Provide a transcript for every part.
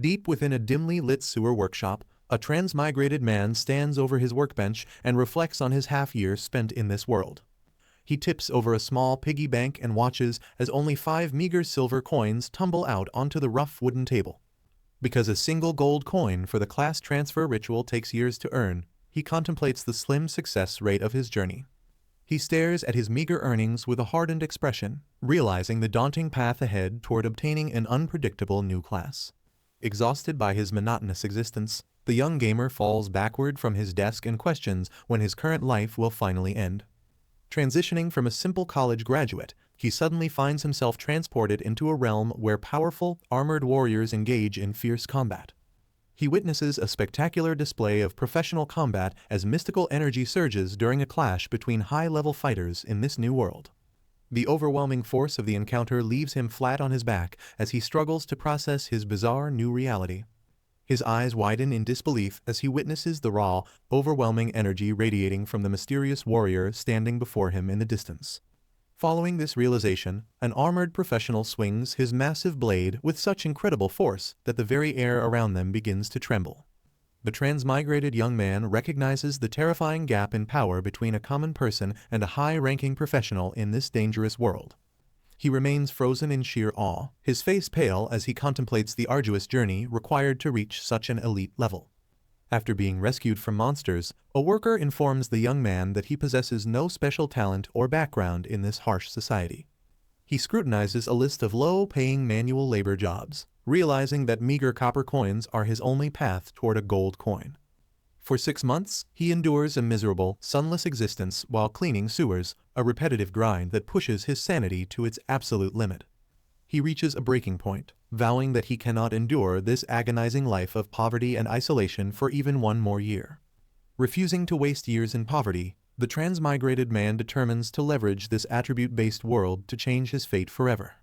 Deep within a dimly lit sewer workshop, a transmigrated man stands over his workbench and reflects on his half-year spent in this world. He tips over a small piggy bank and watches as only 5 meager silver coins tumble out onto the rough wooden table. Because a single gold coin for the class transfer ritual takes years to earn, he contemplates the slim success rate of his journey. He stares at his meager earnings with a hardened expression, realizing the daunting path ahead toward obtaining an unpredictable new class. Exhausted by his monotonous existence, the young gamer falls backward from his desk and questions when his current life will finally end. Transitioning from a simple college graduate, he suddenly finds himself transported into a realm where powerful, armored warriors engage in fierce combat. He witnesses a spectacular display of professional combat as mystical energy surges during a clash between high-level fighters in this new world. The overwhelming force of the encounter leaves him flat on his back as he struggles to process his bizarre new reality. His eyes widen in disbelief as he witnesses the raw, overwhelming energy radiating from the mysterious warrior standing before him in the distance. Following this realization, an armored professional swings his massive blade with such incredible force that the very air around them begins to tremble. The transmigrated young man recognizes the terrifying gap in power between a common person and a high-ranking professional in this dangerous world. He remains frozen in sheer awe, his face pale as he contemplates the arduous journey required to reach such an elite level. After being rescued from monsters, a worker informs the young man that he possesses no special talent or background in this harsh society. He scrutinizes a list of low-paying manual labor jobs, realizing that meager copper coins are his only path toward a gold coin. For 6 months, he endures a miserable, sunless existence while cleaning sewers, a repetitive grind that pushes his sanity to its absolute limit. He reaches a breaking point, vowing that he cannot endure this agonizing life of poverty and isolation for even one more year. Refusing to waste years in poverty, the transmigrated man determines to leverage this attribute-based world to change his fate forever.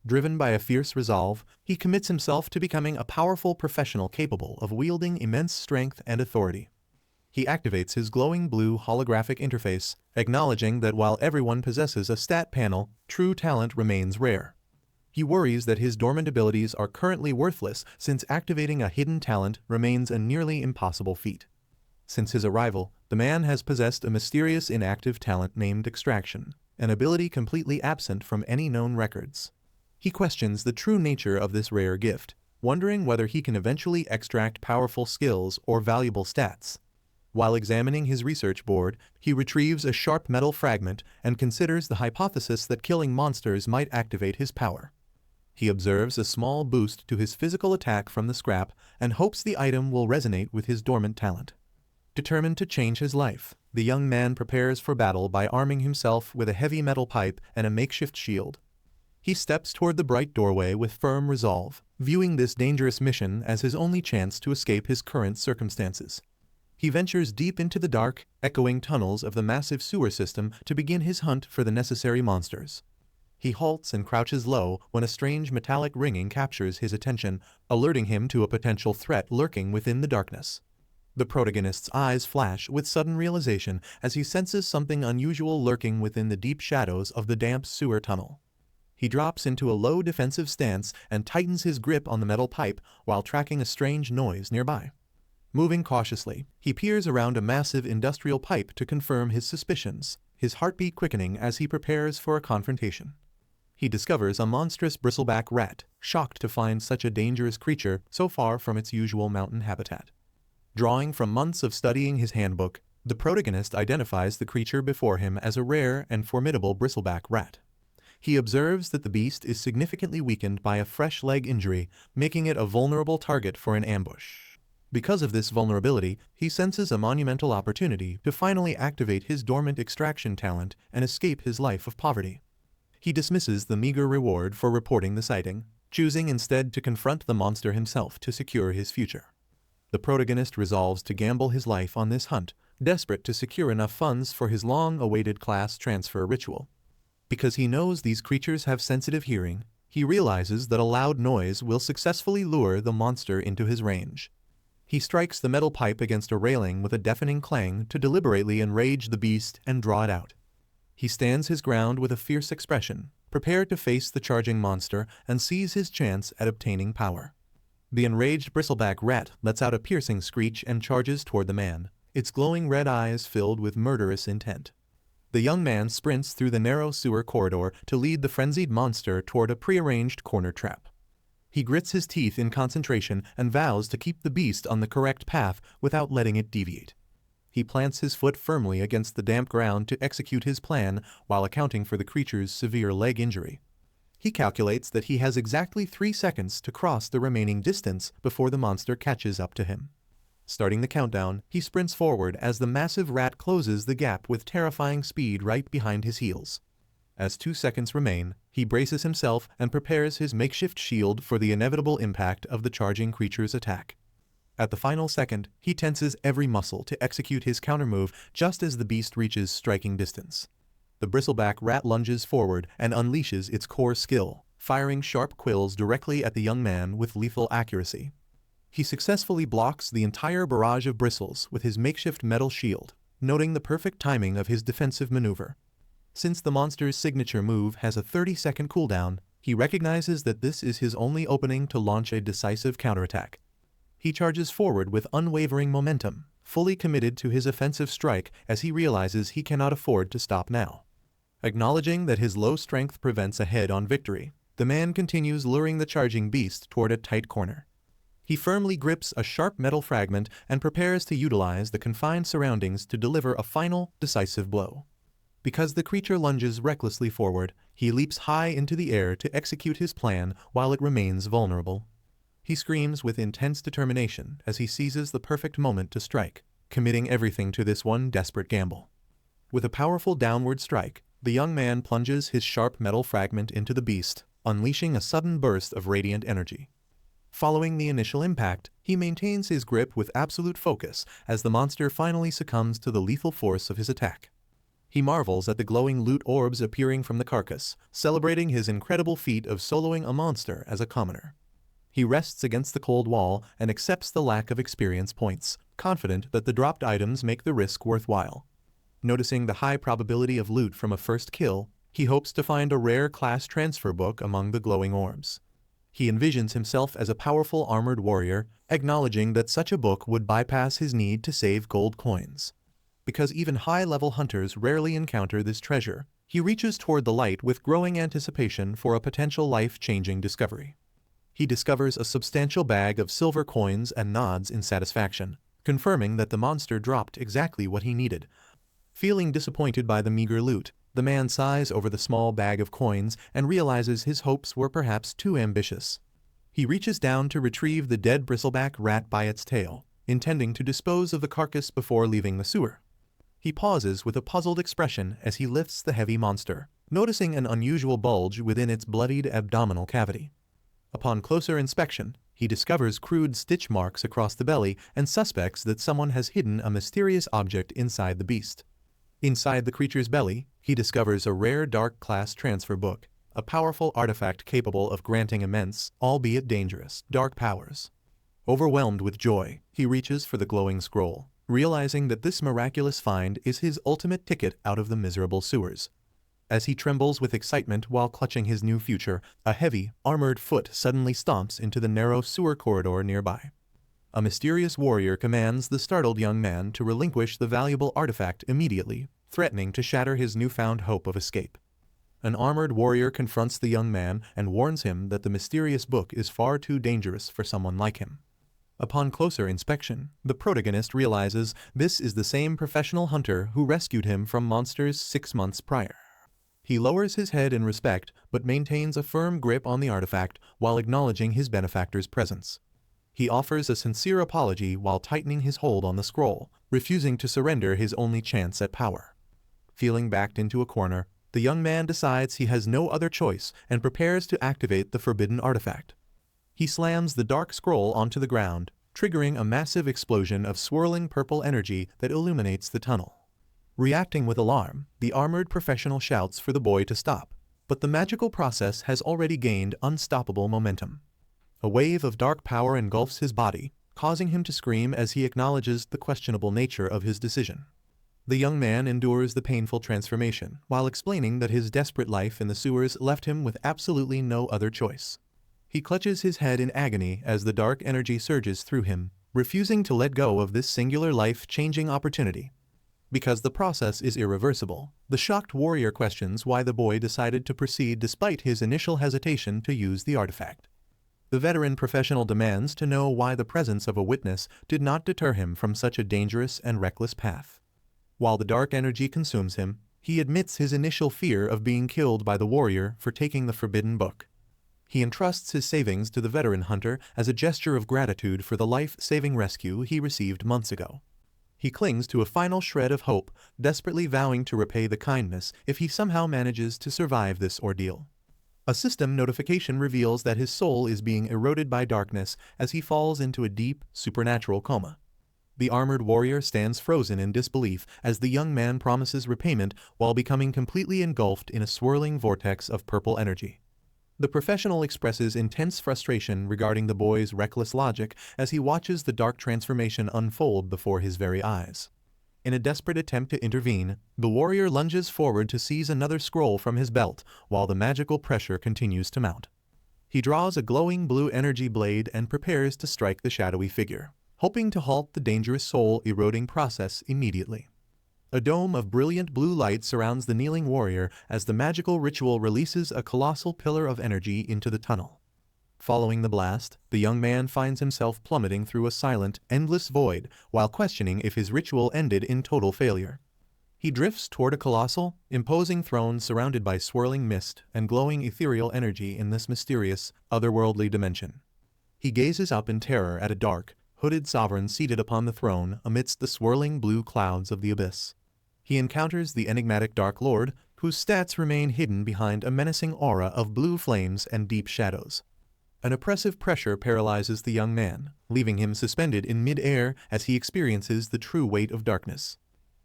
Driven by a fierce resolve, he commits himself to becoming a powerful professional capable of wielding immense strength and authority. He activates his glowing blue holographic interface, acknowledging that while everyone possesses a stat panel, true talent remains rare. He worries that his dormant abilities are currently worthless since activating a hidden talent remains a nearly impossible feat. Since his arrival, the man has possessed a mysterious inactive talent named Extraction, an ability completely absent from any known records. He questions the true nature of this rare gift, wondering whether he can eventually extract powerful skills or valuable stats. While examining his research board, he retrieves a sharp metal fragment and considers the hypothesis that killing monsters might activate his power. He observes a small boost to his physical attack from the scrap and hopes the item will resonate with his dormant talent. Determined to change his life, the young man prepares for battle by arming himself with a heavy metal pipe and a makeshift shield. He steps toward the bright doorway with firm resolve, viewing this dangerous mission as his only chance to escape his current circumstances. He ventures deep into the dark, echoing tunnels of the massive sewer system to begin his hunt for the necessary monsters. He halts and crouches low when a strange metallic ringing captures his attention, alerting him to a potential threat lurking within the darkness. The protagonist's eyes flash with sudden realization as he senses something unusual lurking within the deep shadows of the damp sewer tunnel. He drops into a low defensive stance and tightens his grip on the metal pipe while tracking a strange noise nearby. Moving cautiously, he peers around a massive industrial pipe to confirm his suspicions, his heartbeat quickening as he prepares for a confrontation. He discovers a monstrous bristleback rat, shocked to find such a dangerous creature so far from its usual mountain habitat. Drawing from months of studying his handbook, the protagonist identifies the creature before him as a rare and formidable bristleback rat. He observes that the beast is significantly weakened by a fresh leg injury, making it a vulnerable target for an ambush. Because of this vulnerability, he senses a monumental opportunity to finally activate his dormant extraction talent and escape his life of poverty. He dismisses the meager reward for reporting the sighting, choosing instead to confront the monster himself to secure his future. The protagonist resolves to gamble his life on this hunt, desperate to secure enough funds for his long-awaited class transfer ritual. Because he knows these creatures have sensitive hearing, he realizes that a loud noise will successfully lure the monster into his range. He strikes the metal pipe against a railing with a deafening clang to deliberately enrage the beast and draw it out. He stands his ground with a fierce expression, prepared to face the charging monster and seize his chance at obtaining power. The enraged bristleback rat lets out a piercing screech and charges toward the man, its glowing red eyes filled with murderous intent. The young man sprints through the narrow sewer corridor to lead the frenzied monster toward a prearranged corner trap. He grits his teeth in concentration and vows to keep the beast on the correct path without letting it deviate. He plants his foot firmly against the damp ground to execute his plan while accounting for the creature's severe leg injury. He calculates that he has exactly 3 seconds to cross the remaining distance before the monster catches up to him. Starting the countdown, he sprints forward as the massive rat closes the gap with terrifying speed right behind his heels. As 2 seconds remain, he braces himself and prepares his makeshift shield for the inevitable impact of the charging creature's attack. At the final second, he tenses every muscle to execute his countermove just as the beast reaches striking distance. The bristleback rat lunges forward and unleashes its core skill, firing sharp quills directly at the young man with lethal accuracy. He successfully blocks the entire barrage of bristles with his makeshift metal shield, noting the perfect timing of his defensive maneuver. Since the monster's signature move has a 30-second cooldown, he recognizes that this is his only opening to launch a decisive counterattack. He charges forward with unwavering momentum, fully committed to his offensive strike as he realizes he cannot afford to stop now. Acknowledging that his low strength prevents a head-on victory, the man continues luring the charging beast toward a tight corner. He firmly grips a sharp metal fragment and prepares to utilize the confined surroundings to deliver a final, decisive blow. Because the creature lunges recklessly forward, he leaps high into the air to execute his plan while it remains vulnerable. He screams with intense determination as he seizes the perfect moment to strike, committing everything to this one desperate gamble. With a powerful downward strike, the young man plunges his sharp metal fragment into the beast, unleashing a sudden burst of radiant energy. Following the initial impact, he maintains his grip with absolute focus as the monster finally succumbs to the lethal force of his attack. He marvels at the glowing loot orbs appearing from the carcass, celebrating his incredible feat of soloing a monster as a commoner. He rests against the cold wall and accepts the lack of experience points, confident that the dropped items make the risk worthwhile. Noticing the high probability of loot from a first kill, he hopes to find a rare class transfer book among the glowing orbs. He envisions himself as a powerful armored warrior, acknowledging that such a book would bypass his need to save gold coins. Because even high-level hunters rarely encounter this treasure, he reaches toward the light with growing anticipation for a potential life-changing discovery. He discovers a substantial bag of silver coins and nods in satisfaction, confirming that the monster dropped exactly what he needed. Feeling disappointed by the meager loot, the man sighs over the small bag of coins and realizes his hopes were perhaps too ambitious. He reaches down to retrieve the dead bristleback rat by its tail, intending to dispose of the carcass before leaving the sewer. He pauses with a puzzled expression as he lifts the heavy monster, noticing an unusual bulge within its bloodied abdominal cavity. Upon closer inspection, he discovers crude stitch marks across the belly and suspects that someone has hidden a mysterious object inside the beast. Inside the creature's belly, he discovers a rare dark class transfer book, a powerful artifact capable of granting immense, albeit dangerous, dark powers. Overwhelmed with joy, he reaches for the glowing scroll, realizing that this miraculous find is his ultimate ticket out of the miserable sewers. As he trembles with excitement while clutching his new future, a heavy, armored foot suddenly stomps into the narrow sewer corridor nearby. A mysterious warrior commands the startled young man to relinquish the valuable artifact immediately, threatening to shatter his newfound hope of escape. An armored warrior confronts the young man and warns him that the mysterious book is far too dangerous for someone like him. Upon closer inspection, the protagonist realizes this is the same professional hunter who rescued him from monsters 6 months prior. He lowers his head in respect but maintains a firm grip on the artifact while acknowledging his benefactor's presence. He offers a sincere apology while tightening his hold on the scroll, refusing to surrender his only chance at power. Feeling backed into a corner, the young man decides he has no other choice and prepares to activate the forbidden artifact. He slams the dark scroll onto the ground, triggering a massive explosion of swirling purple energy that illuminates the tunnel. Reacting with alarm, the armored professional shouts for the boy to stop, but the magical process has already gained unstoppable momentum. A wave of dark power engulfs his body, causing him to scream as he acknowledges the questionable nature of his decision. The young man endures the painful transformation, while explaining that his desperate life in the sewers left him with absolutely no other choice. He clutches his head in agony as the dark energy surges through him, refusing to let go of this singular life-changing opportunity. Because the process is irreversible, the shocked warrior questions why the boy decided to proceed despite his initial hesitation to use the artifact. The veteran professional demands to know why the presence of a witness did not deter him from such a dangerous and reckless path. While the dark energy consumes him, he admits his initial fear of being killed by the warrior for taking the forbidden book. He entrusts his savings to the veteran hunter as a gesture of gratitude for the life-saving rescue he received months ago. He clings to a final shred of hope, desperately vowing to repay the kindness if he somehow manages to survive this ordeal. A system notification reveals that his soul is being eroded by darkness as he falls into a deep, supernatural coma. The armored warrior stands frozen in disbelief as the young man promises repayment while becoming completely engulfed in a swirling vortex of purple energy. The professional expresses intense frustration regarding the boy's reckless logic as he watches the dark transformation unfold before his very eyes. In a desperate attempt to intervene, the warrior lunges forward to seize another scroll from his belt while the magical pressure continues to mount. He draws a glowing blue energy blade and prepares to strike the shadowy figure, hoping to halt the dangerous soul-eroding process immediately. A dome of brilliant blue light surrounds the kneeling warrior as the magical ritual releases a colossal pillar of energy into the tunnel. Following the blast, the young man finds himself plummeting through a silent, endless void while questioning if his ritual ended in total failure. He drifts toward a colossal, imposing throne surrounded by swirling mist and glowing ethereal energy in this mysterious, otherworldly dimension. He gazes up in terror at a dark, hooded sovereign seated upon the throne amidst the swirling blue clouds of the abyss. He encounters the enigmatic Dark Lord, whose stats remain hidden behind a menacing aura of blue flames and deep shadows. An oppressive pressure paralyzes the young man, leaving him suspended in mid-air as he experiences the true weight of darkness.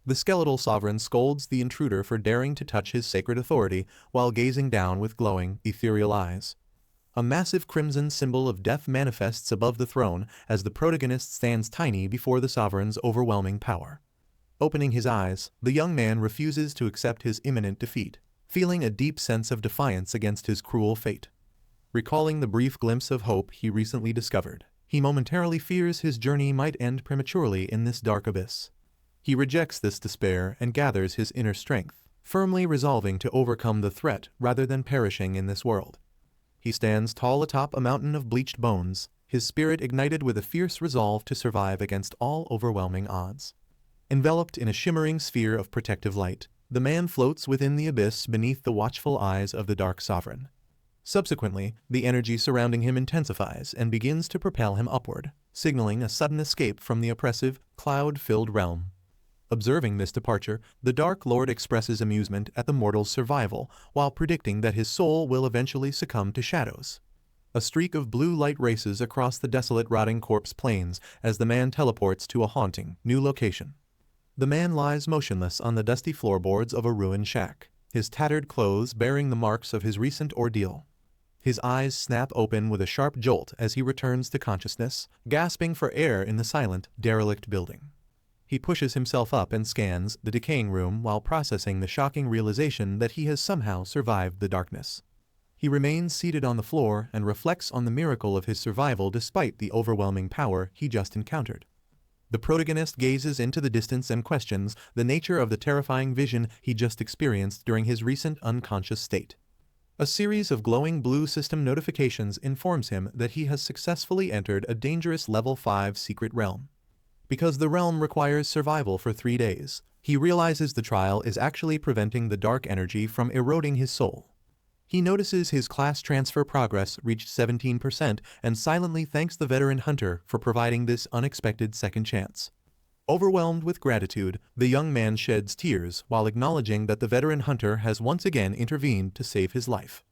The skeletal sovereign scolds the intruder for daring to touch his sacred authority while gazing down with glowing, ethereal eyes. A massive crimson symbol of death manifests above the throne as the protagonist stands tiny before the sovereign's overwhelming power. Opening his eyes, the young man refuses to accept his imminent defeat, feeling a deep sense of defiance against his cruel fate. Recalling the brief glimpse of hope he recently discovered, he momentarily fears his journey might end prematurely in this dark abyss. He rejects this despair and gathers his inner strength, firmly resolving to overcome the threat rather than perishing in this world. He stands tall atop a mountain of bleached bones, his spirit ignited with a fierce resolve to survive against all overwhelming odds. Enveloped in a shimmering sphere of protective light, the man floats within the abyss beneath the watchful eyes of the Dark Sovereign. Subsequently, the energy surrounding him intensifies and begins to propel him upward, signaling a sudden escape from the oppressive, cloud-filled realm. Observing this departure, the Dark Lord expresses amusement at the mortal's survival while predicting that his soul will eventually succumb to shadows. A streak of blue light races across the desolate rotting corpse plains as the man teleports to a haunting, new location. The man lies motionless on the dusty floorboards of a ruined shack, his tattered clothes bearing the marks of his recent ordeal. His eyes snap open with a sharp jolt as he returns to consciousness, gasping for air in the silent, derelict building. He pushes himself up and scans the decaying room while processing the shocking realization that he has somehow survived the darkness. He remains seated on the floor and reflects on the miracle of his survival despite the overwhelming power he just encountered. The protagonist gazes into the distance and questions the nature of the terrifying vision he just experienced during his recent unconscious state. A series of glowing blue system notifications informs him that he has successfully entered a dangerous Level 5 secret realm. Because the realm requires survival for 3 days, he realizes the trial is actually preventing the dark energy from eroding his soul. He notices his class transfer progress reached 17% and silently thanks the veteran hunter for providing this unexpected second chance. Overwhelmed with gratitude, the young man sheds tears while acknowledging that the veteran hunter has once again intervened to save his life.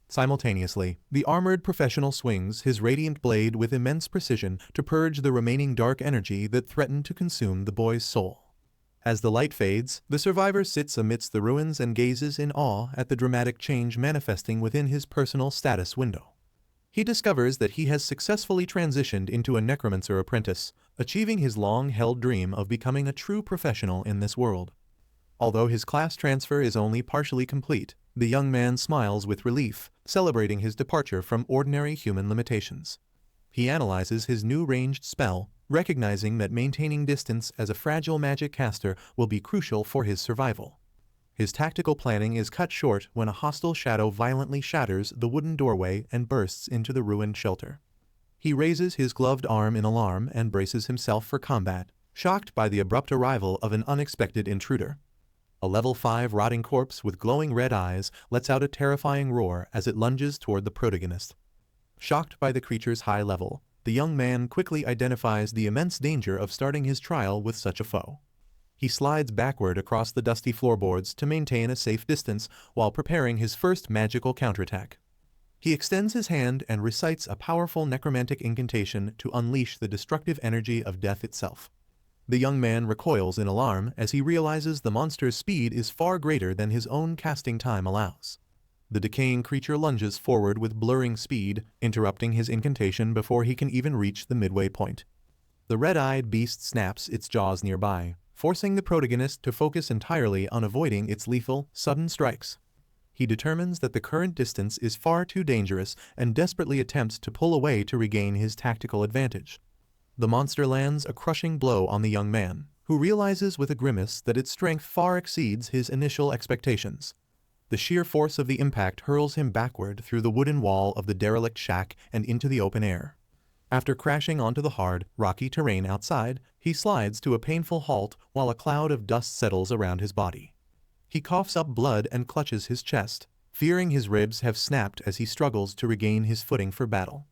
Simultaneously, the armored professional swings his radiant blade with immense precision to purge the remaining dark energy that threatened to consume the boy's soul. As the light fades, the survivor sits amidst the ruins and gazes in awe at the dramatic change manifesting within his personal status window. He discovers that he has successfully transitioned into a necromancer apprentice, achieving his long-held dream of becoming a true professional in this world. Although his class transfer is only partially complete, the young man smiles with relief, celebrating his departure from ordinary human limitations. He analyzes his new ranged spell, recognizing that maintaining distance as a fragile magic caster will be crucial for his survival. His tactical planning is cut short when a hostile shadow violently shatters the wooden doorway and bursts into the ruined shelter. He raises his gloved arm in alarm and braces himself for combat, shocked by the abrupt arrival of an unexpected intruder. A level 5 rotting corpse with glowing red eyes lets out a terrifying roar as it lunges toward the protagonist. Shocked by the creature's high level, the young man quickly identifies the immense danger of starting his trial with such a foe. He slides backward across the dusty floorboards to maintain a safe distance while preparing his first magical counterattack. He extends his hand and recites a powerful necromantic incantation to unleash the destructive energy of death itself. The young man recoils in alarm as he realizes the monster's speed is far greater than his own casting time allows. The decaying creature lunges forward with blurring speed, interrupting his incantation before he can even reach the midway point. The red-eyed beast snaps its jaws nearby, forcing the protagonist to focus entirely on avoiding its lethal, sudden strikes. He determines that the current distance is far too dangerous and desperately attempts to pull away to regain his tactical advantage. The monster lands a crushing blow on the young man, who realizes with a grimace that its strength far exceeds his initial expectations. The sheer force of the impact hurls him backward through the wooden wall of the derelict shack and into the open air. After crashing onto the hard, rocky terrain outside, he slides to a painful halt while a cloud of dust settles around his body. He coughs up blood and clutches his chest, fearing his ribs have snapped as he struggles to regain his footing for battle.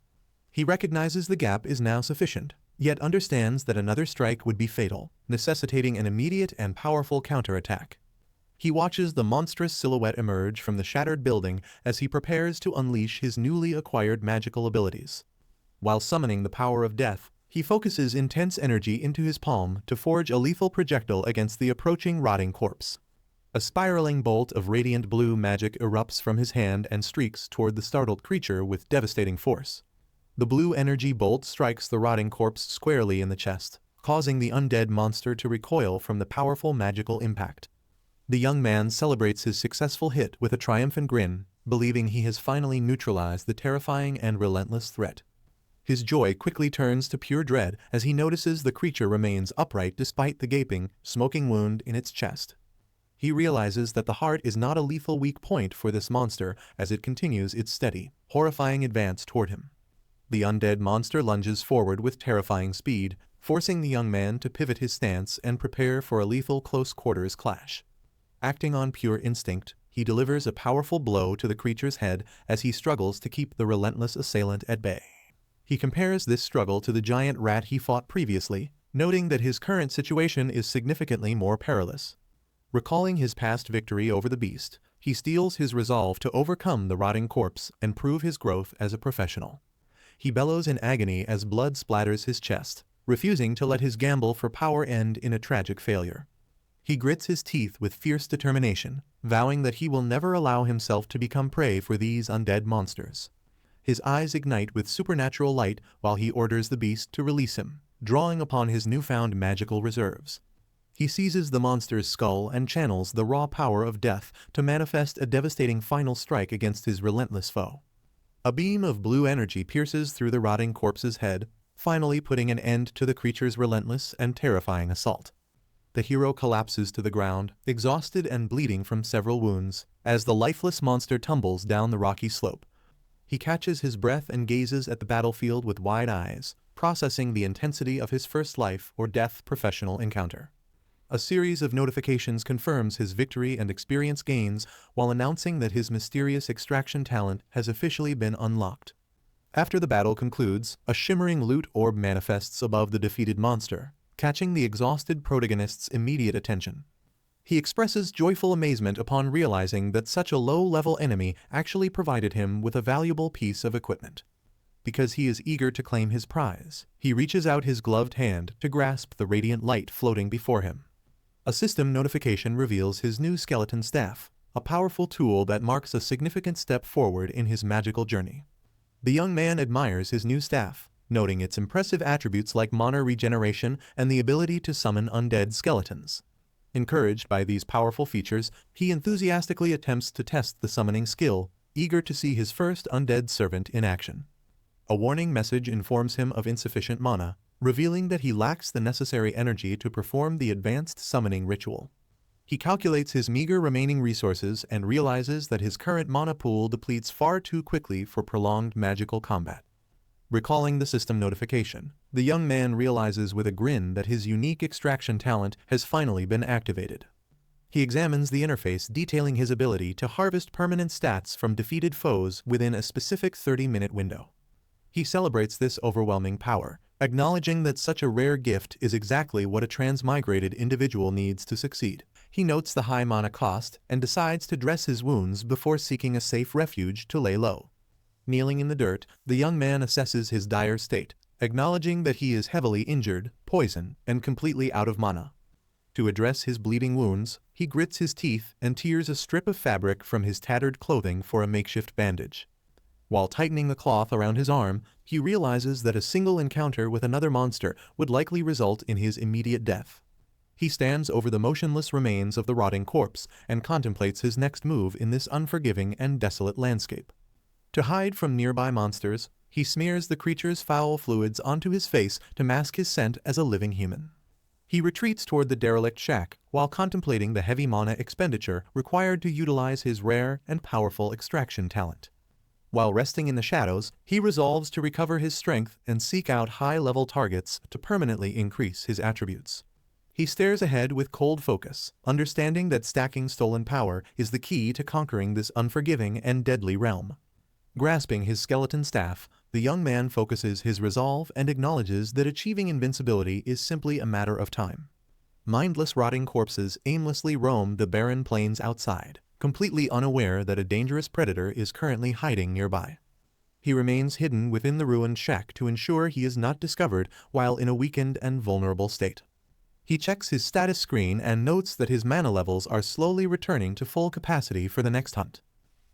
He recognizes the gap is now sufficient, yet understands that another strike would be fatal, necessitating an immediate and powerful counterattack. He watches the monstrous silhouette emerge from the shattered building as he prepares to unleash his newly acquired magical abilities. While summoning the power of death, he focuses intense energy into his palm to forge a lethal projectile against the approaching rotting corpse. A spiraling bolt of radiant blue magic erupts from his hand and streaks toward the startled creature with devastating force. The blue energy bolt strikes the rotting corpse squarely in the chest, causing the undead monster to recoil from the powerful magical impact. The young man celebrates his successful hit with a triumphant grin, believing he has finally neutralized the terrifying and relentless threat. His joy quickly turns to pure dread as he notices the creature remains upright despite the gaping, smoking wound in its chest. He realizes that the heart is not a lethal weak point for this monster as it continues its steady, horrifying advance toward him. The undead monster lunges forward with terrifying speed, forcing the young man to pivot his stance and prepare for a lethal close-quarters clash. Acting on pure instinct, he delivers a powerful blow to the creature's head as he struggles to keep the relentless assailant at bay. He compares this struggle to the giant rat he fought previously, noting that his current situation is significantly more perilous. Recalling his past victory over the beast, he steels his resolve to overcome the rotting corpse and prove his growth as a professional. He bellows in agony as blood splatters his chest, refusing to let his gamble for power end in a tragic failure. He grits his teeth with fierce determination, vowing that he will never allow himself to become prey for these undead monsters. His eyes ignite with supernatural light while he orders the beast to release him, drawing upon his newfound magical reserves. He seizes the monster's skull and channels the raw power of death to manifest a devastating final strike against his relentless foe. A beam of blue energy pierces through the rotting corpse's head, finally putting an end to the creature's relentless and terrifying assault. The hero collapses to the ground, exhausted and bleeding from several wounds, as the lifeless monster tumbles down the rocky slope. He catches his breath and gazes at the battlefield with wide eyes, processing the intensity of his first life or death professional encounter. A series of notifications confirms his victory and experience gains while announcing that his mysterious extraction talent has officially been unlocked. After the battle concludes, a shimmering loot orb manifests above the defeated monster, catching the exhausted protagonist's immediate attention. He expresses joyful amazement upon realizing that such a low-level enemy actually provided him with a valuable piece of equipment. Because he is eager to claim his prize, he reaches out his gloved hand to grasp the radiant light floating before him. A system notification reveals his new skeleton staff, a powerful tool that marks a significant step forward in his magical journey. The young man admires his new staff, noting its impressive attributes like mana regeneration and the ability to summon undead skeletons. Encouraged by these powerful features, he enthusiastically attempts to test the summoning skill, eager to see his first undead servant in action. A warning message informs him of insufficient mana, revealing that he lacks the necessary energy to perform the advanced summoning ritual. He calculates his meager remaining resources and realizes that his current mana pool depletes far too quickly for prolonged magical combat. Recalling the system notification, the young man realizes with a grin that his unique extraction talent has finally been activated. He examines the interface detailing his ability to harvest permanent stats from defeated foes within a specific 30-minute window. He celebrates this overwhelming power, acknowledging that such a rare gift is exactly what a transmigrated individual needs to succeed. He notes the high mana cost and decides to dress his wounds before seeking a safe refuge to lay low. Kneeling in the dirt, the young man assesses his dire state, acknowledging that he is heavily injured, poisoned, and completely out of mana. To address his bleeding wounds, he grits his teeth and tears a strip of fabric from his tattered clothing for a makeshift bandage. While tightening the cloth around his arm, he realizes that a single encounter with another monster would likely result in his immediate death. He stands over the motionless remains of the rotting corpse and contemplates his next move in this unforgiving and desolate landscape. To hide from nearby monsters, he smears the creature's foul fluids onto his face to mask his scent as a living human. He retreats toward the derelict shack while contemplating the heavy mana expenditure required to utilize his rare and powerful extraction talent. While resting in the shadows, he resolves to recover his strength and seek out high-level targets to permanently increase his attributes. He stares ahead with cold focus, understanding that stacking stolen power is the key to conquering this unforgiving and deadly realm. Grasping his skeleton staff, the young man focuses his resolve and acknowledges that achieving invincibility is simply a matter of time. Mindless rotting corpses aimlessly roam the barren plains outside, completely unaware that a dangerous predator is currently hiding nearby. He remains hidden within the ruined shack to ensure he is not discovered while in a weakened and vulnerable state. He checks his status screen and notes that his mana levels are slowly returning to full capacity for the next hunt.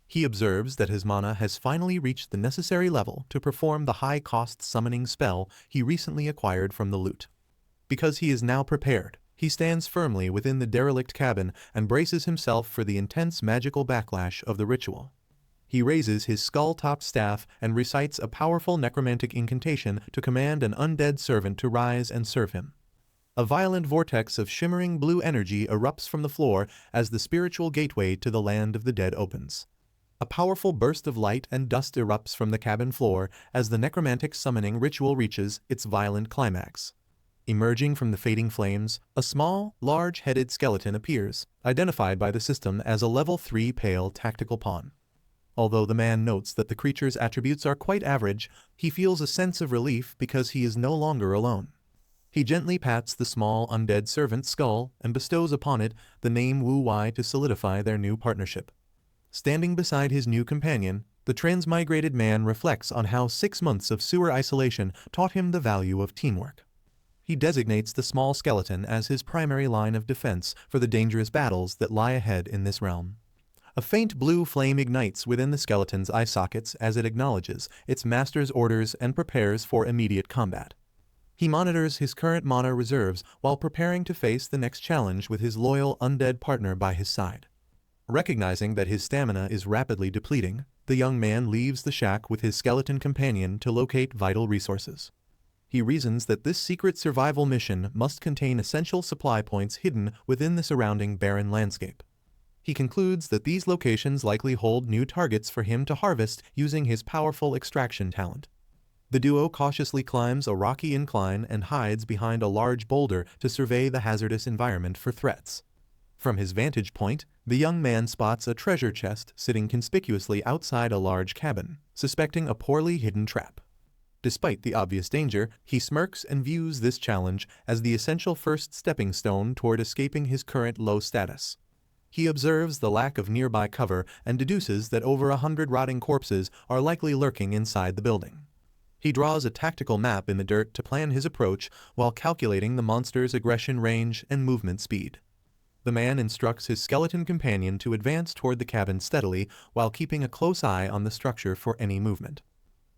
He observes that his mana has finally reached the necessary level to perform the high-cost summoning spell he recently acquired from the loot. Because he is now prepared, he stands firmly within the derelict cabin and braces himself for the intense magical backlash of the ritual. He raises his skull-topped staff and recites a powerful necromantic incantation to command an undead servant to rise and serve him. A violent vortex of shimmering blue energy erupts from the floor as the spiritual gateway to the land of the dead opens. A powerful burst of light and dust erupts from the cabin floor as the necromantic summoning ritual reaches its violent climax. Emerging from the fading flames, a small, large-headed skeleton appears, identified by the system as a level 3 pale tactical pawn. Although the man notes that the creature's attributes are quite average, he feels a sense of relief because he is no longer alone. He gently pats the small undead servant's skull and bestows upon it the name Wu Wei to solidify their new partnership. Standing beside his new companion, the transmigrated man reflects on how 6 months of sewer isolation taught him the value of teamwork. He designates the small skeleton as his primary line of defense for the dangerous battles that lie ahead in this realm. A faint blue flame ignites within the skeleton's eye sockets as it acknowledges its master's orders and prepares for immediate combat. He monitors his current mana reserves while preparing to face the next challenge with his loyal undead partner by his side. Recognizing that his stamina is rapidly depleting, the young man leaves the shack with his skeleton companion to locate vital resources. He reasons that this secret survival mission must contain essential supply points hidden within the surrounding barren landscape. He concludes that these locations likely hold new targets for him to harvest using his powerful extraction talent. The duo cautiously climbs a rocky incline and hides behind a large boulder to survey the hazardous environment for threats. From his vantage point, the young man spots a treasure chest sitting conspicuously outside a large cabin, suspecting a poorly hidden trap. Despite the obvious danger, he smirks and views this challenge as the essential first stepping stone toward escaping his current low status. He observes the lack of nearby cover and deduces that over 100 rotting corpses are likely lurking inside the building. He draws a tactical map in the dirt to plan his approach while calculating the monster's aggression range and movement speed. The man instructs his skeleton companion to advance toward the cabin steadily while keeping a close eye on the structure for any movement.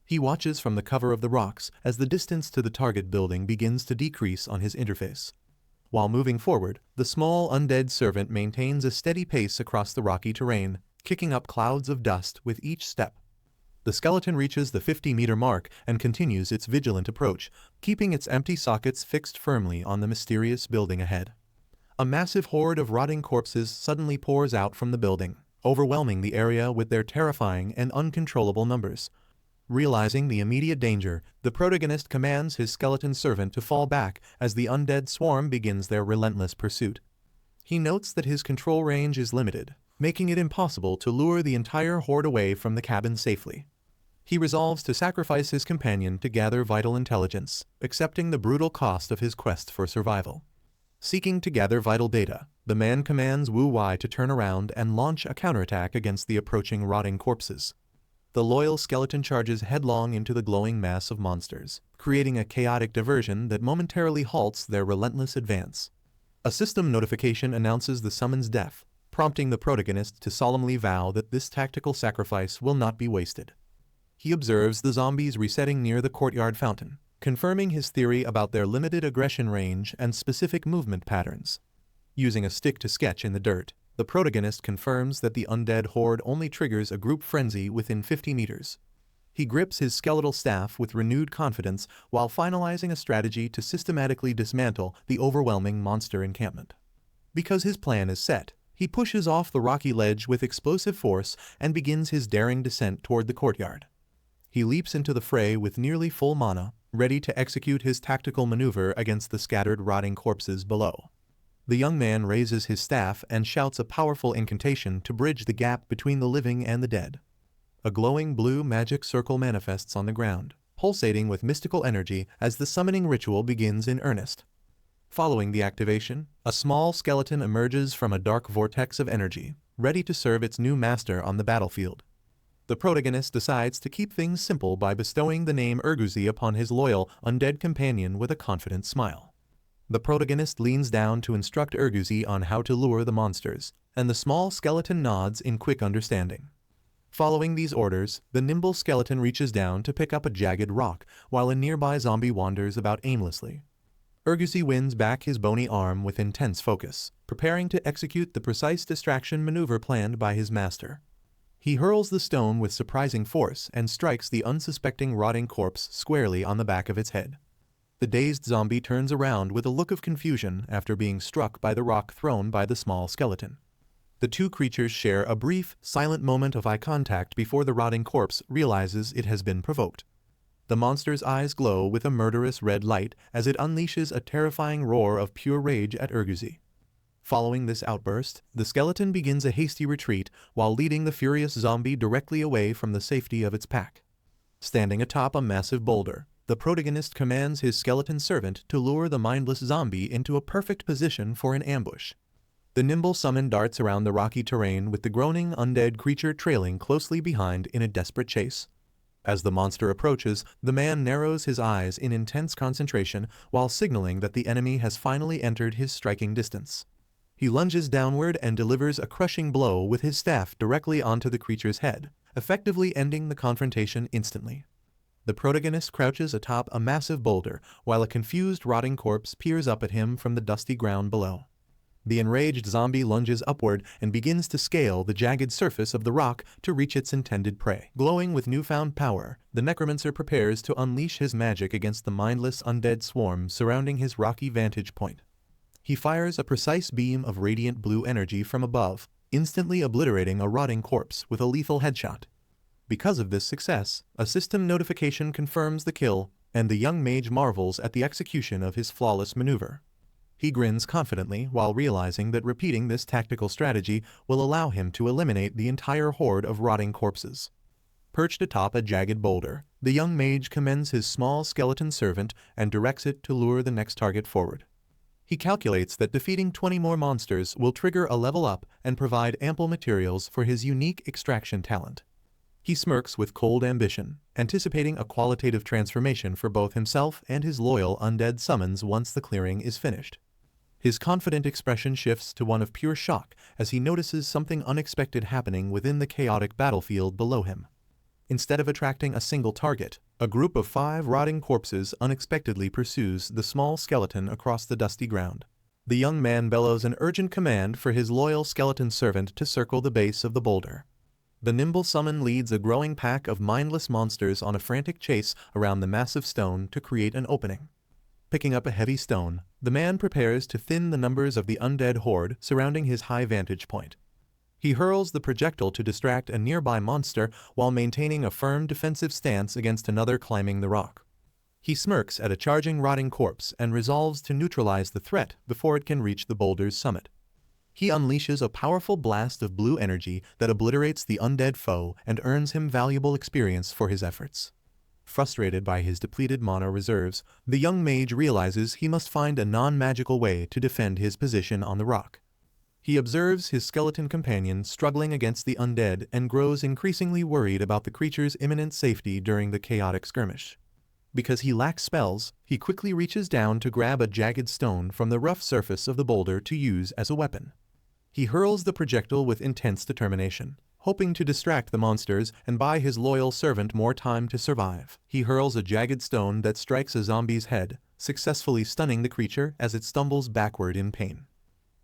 He watches from the cover of the rocks as the distance to the target building begins to decrease on his interface. While moving forward, the small undead servant maintains a steady pace across the rocky terrain, kicking up clouds of dust with each step. The skeleton reaches the 50-meter mark and continues its vigilant approach, keeping its empty sockets fixed firmly on the mysterious building ahead. A massive horde of rotting corpses suddenly pours out from the building, overwhelming the area with their terrifying and uncontrollable numbers. Realizing the immediate danger, the protagonist commands his skeleton servant to fall back as the undead swarm begins their relentless pursuit. He notes that his control range is limited, making it impossible to lure the entire horde away from the cabin safely. He resolves to sacrifice his companion to gather vital intelligence, accepting the brutal cost of his quest for survival. Seeking to gather vital data, the man commands Wu Wei to turn around and launch a counterattack against the approaching rotting corpses. The loyal skeleton charges headlong into the glowing mass of monsters, creating a chaotic diversion that momentarily halts their relentless advance. A system notification announces the summon's death, prompting the protagonist to solemnly vow that this tactical sacrifice will not be wasted. He observes the zombies resetting near the courtyard fountain, confirming his theory about their limited aggression range and specific movement patterns. Using a stick to sketch in the dirt, the protagonist confirms that the undead horde only triggers a group frenzy within 50 meters. He grips his skeletal staff with renewed confidence while finalizing a strategy to systematically dismantle the overwhelming monster encampment. Because his plan is set, he pushes off the rocky ledge with explosive force and begins his daring descent toward the courtyard. He leaps into the fray with nearly full mana, ready to execute his tactical maneuver against the scattered rotting corpses below. The young man raises his staff and shouts a powerful incantation to bridge the gap between the living and the dead. A glowing blue magic circle manifests on the ground, pulsating with mystical energy as the summoning ritual begins in earnest. Following the activation, a small skeleton emerges from a dark vortex of energy, ready to serve its new master on the battlefield. The protagonist decides to keep things simple by bestowing the name Urguzi upon his loyal, undead companion with a confident smile. The protagonist leans down to instruct Urguzi on how to lure the monsters, and the small skeleton nods in quick understanding. Following these orders, the nimble skeleton reaches down to pick up a jagged rock, while a nearby zombie wanders about aimlessly. Urguzi wins back his bony arm with intense focus, preparing to execute the precise distraction maneuver planned by his master. He hurls the stone with surprising force and strikes the unsuspecting rotting corpse squarely on the back of its head. The dazed zombie turns around with a look of confusion after being struck by the rock thrown by the small skeleton. The two creatures share a brief, silent moment of eye contact before the rotting corpse realizes it has been provoked. The monster's eyes glow with a murderous red light as it unleashes a terrifying roar of pure rage at Urguzi. Following this outburst, the skeleton begins a hasty retreat while leading the furious zombie directly away from the safety of its pack. Standing atop a massive boulder, the protagonist commands his skeleton servant to lure the mindless zombie into a perfect position for an ambush. The nimble summon darts around the rocky terrain with the groaning undead creature trailing closely behind in a desperate chase. As the monster approaches, the man narrows his eyes in intense concentration while signaling that the enemy has finally entered his striking distance. He lunges downward and delivers a crushing blow with his staff directly onto the creature's head, effectively ending the confrontation instantly. The protagonist crouches atop a massive boulder while a confused rotting corpse peers up at him from the dusty ground below. The enraged zombie lunges upward and begins to scale the jagged surface of the rock to reach its intended prey. Glowing with newfound power, the necromancer prepares to unleash his magic against the mindless undead swarm surrounding his rocky vantage point. He fires a precise beam of radiant blue energy from above, instantly obliterating a rotting corpse with a lethal headshot. Because of this success, a system notification confirms the kill, and the young mage marvels at the execution of his flawless maneuver. He grins confidently while realizing that repeating this tactical strategy will allow him to eliminate the entire horde of rotting corpses. Perched atop a jagged boulder, the young mage commends his small skeleton servant and directs it to lure the next target forward. He calculates that defeating 20 more monsters will trigger a level up and provide ample materials for his unique extraction talent. He smirks with cold ambition, anticipating a qualitative transformation for both himself and his loyal undead summons once the clearing is finished. His confident expression shifts to one of pure shock as he notices something unexpected happening within the chaotic battlefield below him. Instead of attracting a single target, a group of 5 rotting corpses unexpectedly pursues the small skeleton across the dusty ground. The young man bellows an urgent command for his loyal skeleton servant to circle the base of the boulder. The nimble summon leads a growing pack of mindless monsters on a frantic chase around the massive stone to create an opening. Picking up a heavy stone, the man prepares to thin the numbers of the undead horde surrounding his high vantage point. He hurls the projectile to distract a nearby monster while maintaining a firm defensive stance against another climbing the rock. He smirks at a charging rotting corpse and resolves to neutralize the threat before it can reach the boulder's summit. He unleashes a powerful blast of blue energy that obliterates the undead foe and earns him valuable experience for his efforts. Frustrated by his depleted mana reserves, the young mage realizes he must find a non-magical way to defend his position on the rock. He observes his skeleton companion struggling against the undead and grows increasingly worried about the creature's imminent safety during the chaotic skirmish. Because he lacks spells, he quickly reaches down to grab a jagged stone from the rough surface of the boulder to use as a weapon. He hurls the projectile with intense determination, hoping to distract the monsters and buy his loyal servant more time to survive. He hurls a jagged stone that strikes a zombie's head, successfully stunning the creature as it stumbles backward in pain.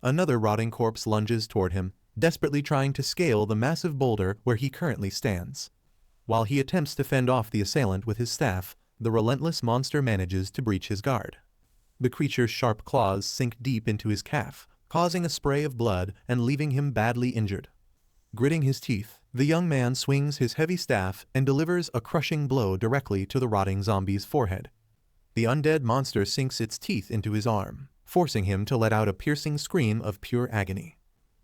Another rotting corpse lunges toward him, desperately trying to scale the massive boulder where he currently stands. While he attempts to fend off the assailant with his staff, the relentless monster manages to breach his guard. The creature's sharp claws sink deep into his calf, causing a spray of blood and leaving him badly injured. Gritting his teeth, the young man swings his heavy staff and delivers a crushing blow directly to the rotting zombie's forehead. The undead monster sinks its teeth into his arm, forcing him to let out a piercing scream of pure agony.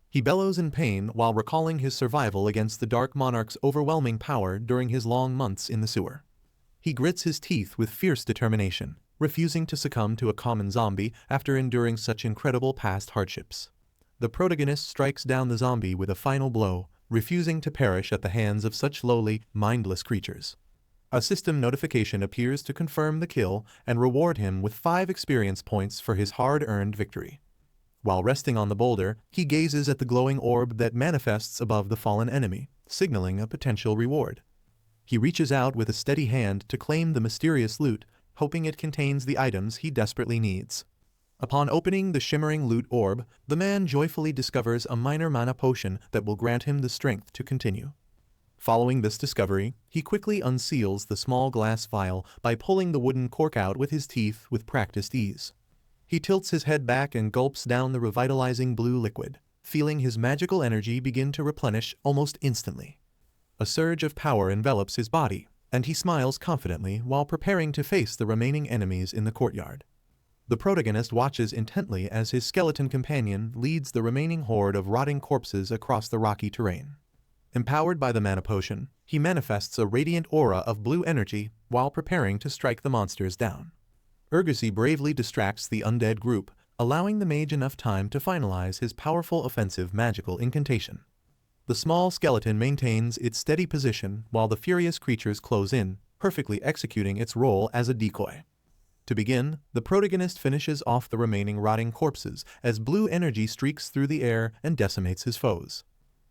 He bellows in pain while recalling his survival against the Dark Monarch's overwhelming power during his long months in the sewer. He grits his teeth with fierce determination, refusing to succumb to a common zombie after enduring such incredible past hardships. The protagonist strikes down the zombie with a final blow, refusing to perish at the hands of such lowly, mindless creatures. A system notification appears to confirm the kill and reward him with 5 experience points for his hard-earned victory. While resting on the boulder, he gazes at the glowing orb that manifests above the fallen enemy, signaling a potential reward. He reaches out with a steady hand to claim the mysterious loot, hoping it contains the items he desperately needs. Upon opening the shimmering loot orb, the man joyfully discovers a minor mana potion that will grant him the strength to continue. Following this discovery, he quickly unseals the small glass vial by pulling the wooden cork out with his teeth with practiced ease. He tilts his head back and gulps down the revitalizing blue liquid, feeling his magical energy begin to replenish almost instantly. A surge of power envelops his body, and he smiles confidently while preparing to face the remaining enemies in the courtyard. The protagonist watches intently as his skeleton companion leads the remaining horde of rotting corpses across the rocky terrain. Empowered by the mana potion, he manifests a radiant aura of blue energy while preparing to strike the monsters down. Urgesi bravely distracts the undead group, allowing the mage enough time to finalize his powerful offensive magical incantation. The small skeleton maintains its steady position while the furious creatures close in, perfectly executing its role as a decoy. To begin, the protagonist finishes off the remaining rotting corpses as blue energy streaks through the air and decimates his foes.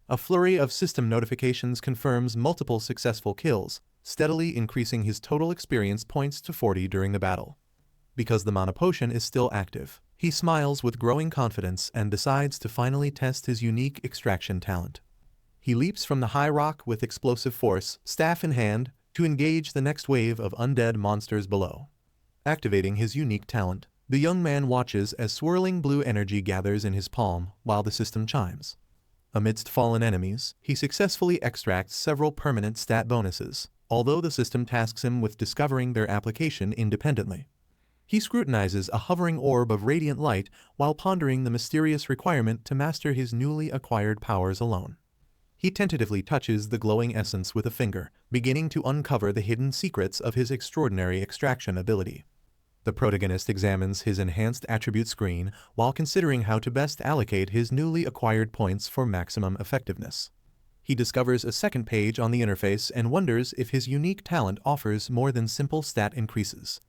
A flurry of system notifications confirms multiple successful kills, steadily increasing his total experience points to 40 during the battle. Because the mana potion is still active, he smiles with growing confidence and decides to finally test his unique extraction talent. He leaps from the high rock with explosive force, staff in hand, to engage the next wave of undead monsters below. Activating his unique talent, the young man watches as swirling blue energy gathers in his palm while the system chimes. Amidst fallen enemies, he successfully extracts several permanent stat bonuses, although the system tasks him with discovering their application independently. He scrutinizes a hovering orb of radiant light while pondering the mysterious requirement to master his newly acquired powers alone. He tentatively touches the glowing essence with a finger, beginning to uncover the hidden secrets of his extraordinary extraction ability. The protagonist examines his enhanced attribute screen while considering how to best allocate his newly acquired points for maximum effectiveness. He discovers a second page on the interface and wonders if his unique talent offers more than simple stat increases.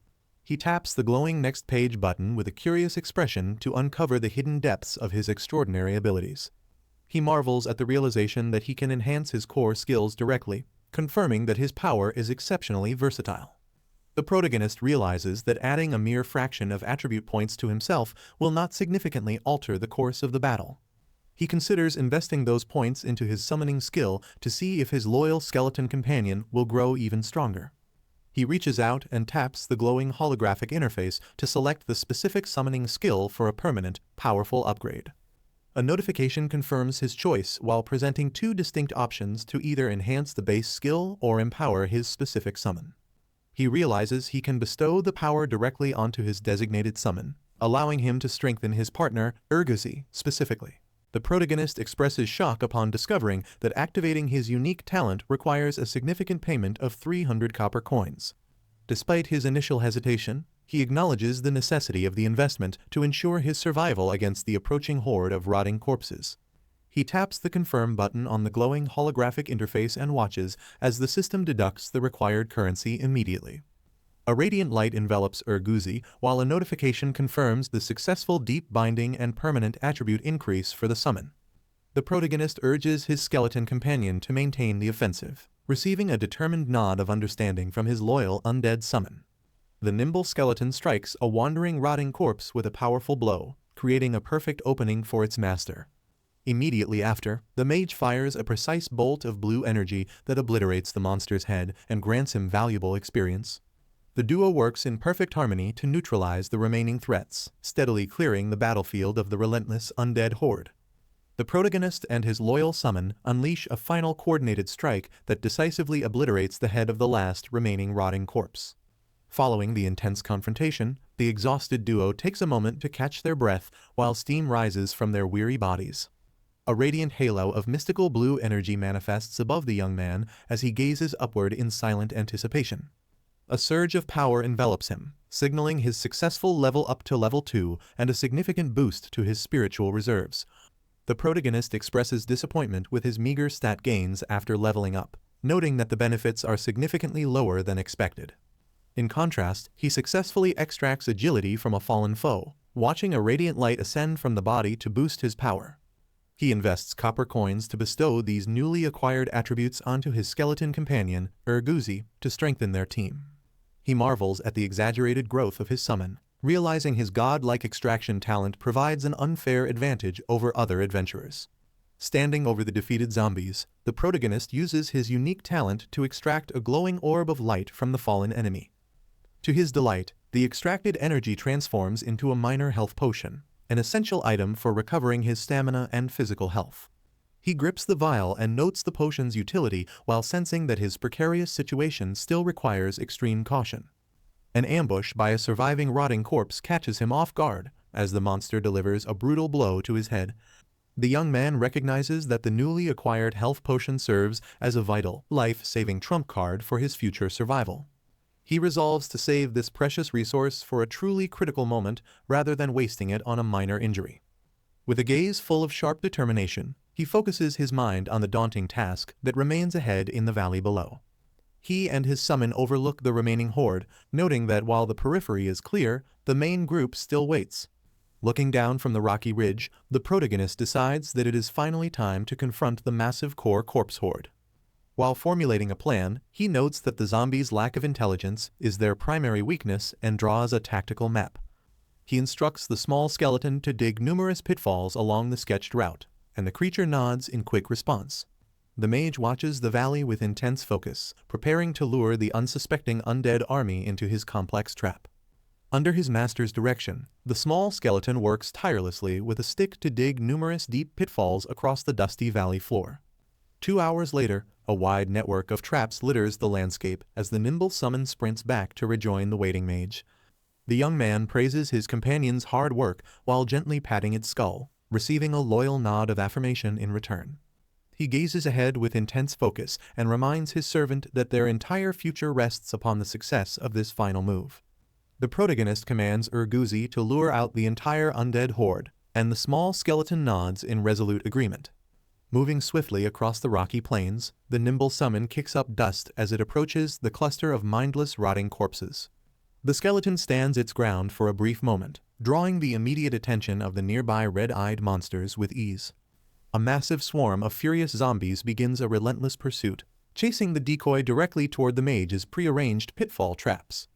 He taps the glowing next page button with a curious expression to uncover the hidden depths of his extraordinary abilities. He marvels at the realization that he can enhance his core skills directly, confirming that his power is exceptionally versatile. The protagonist realizes that adding a mere fraction of attribute points to himself will not significantly alter the course of the battle. He considers investing those points into his summoning skill to see if his loyal skeleton companion will grow even stronger. He reaches out and taps the glowing holographic interface to select the specific summoning skill for a permanent, powerful upgrade. A notification confirms his choice while presenting two distinct options to either enhance the base skill or empower his specific summon. He realizes he can bestow the power directly onto his designated summon, allowing him to strengthen his partner, Urguzi, specifically. The protagonist expresses shock upon discovering that activating his unique talent requires a significant payment of 300 copper coins. Despite his initial hesitation, he acknowledges the necessity of the investment to ensure his survival against the approaching horde of rotting corpses. He taps the confirm button on the glowing holographic interface and watches as the system deducts the required currency immediately. A radiant light envelops Urguzi, while a notification confirms the successful deep binding and permanent attribute increase for the summon. The protagonist urges his skeleton companion to maintain the offensive, receiving a determined nod of understanding from his loyal undead summon. The nimble skeleton strikes a wandering rotting corpse with a powerful blow, creating a perfect opening for its master. Immediately after, the mage fires a precise bolt of blue energy that obliterates the monster's head and grants him valuable experience. The duo works in perfect harmony to neutralize the remaining threats, steadily clearing the battlefield of the relentless undead horde. The protagonist and his loyal summon unleash a final coordinated strike that decisively obliterates the head of the last remaining rotting corpse. Following the intense confrontation, the exhausted duo takes a moment to catch their breath while steam rises from their weary bodies. A radiant halo of mystical blue energy manifests above the young man as he gazes upward in silent anticipation. A surge of power envelops him, signaling his successful level up to level 2 and a significant boost to his spiritual reserves. The protagonist expresses disappointment with his meager stat gains after leveling up, noting that the benefits are significantly lower than expected. In contrast, he successfully extracts agility from a fallen foe, watching a radiant light ascend from the body to boost his power. He invests copper coins to bestow these newly acquired attributes onto his skeleton companion, Urguzi, to strengthen their team. He marvels at the exaggerated growth of his summon, realizing his god-like extraction talent provides an unfair advantage over other adventurers. Standing over the defeated zombies, the protagonist uses his unique talent to extract a glowing orb of light from the fallen enemy. To his delight, the extracted energy transforms into a minor health potion, an essential item for recovering his stamina and physical health. He grips the vial and notes the potion's utility while sensing that his precarious situation still requires extreme caution. An ambush by a surviving rotting corpse catches him off guard as the monster delivers a brutal blow to his head. The young man recognizes that the newly acquired health potion serves as a vital, life-saving trump card for his future survival. He resolves to save this precious resource for a truly critical moment rather than wasting it on a minor injury. With a gaze full of sharp determination, he focuses his mind on the daunting task that remains ahead in the valley below. He and his summon overlook the remaining horde, noting that while the periphery is clear, the main group still waits. Looking down from the rocky ridge, the protagonist decides that it is finally time to confront the massive core corpse horde. While formulating a plan, he notes that the zombies' lack of intelligence is their primary weakness and draws a tactical map. He instructs the small skeleton to dig numerous pitfalls along the sketched route, and the creature nods in quick response. The mage watches the valley with intense focus, preparing to lure the unsuspecting undead army into his complex trap. Under his master's direction, the small skeleton works tirelessly with a stick to dig numerous deep pitfalls across the dusty valley floor. 2 hours later, a wide network of traps litters the landscape as the nimble summon sprints back to rejoin the waiting mage. The young man praises his companion's hard work while gently patting its skull, receiving a loyal nod of affirmation in return. He gazes ahead with intense focus and reminds his servant that their entire future rests upon the success of this final move. The protagonist commands Urguzi to lure out the entire undead horde, and the small skeleton nods in resolute agreement. Moving swiftly across the rocky plains, the nimble summon kicks up dust as it approaches the cluster of mindless rotting corpses. The skeleton stands its ground for a brief moment, drawing the immediate attention of the nearby red-eyed monsters with ease. A massive swarm of furious zombies begins a relentless pursuit, chasing the decoy directly toward the mage's prearranged pitfall traps.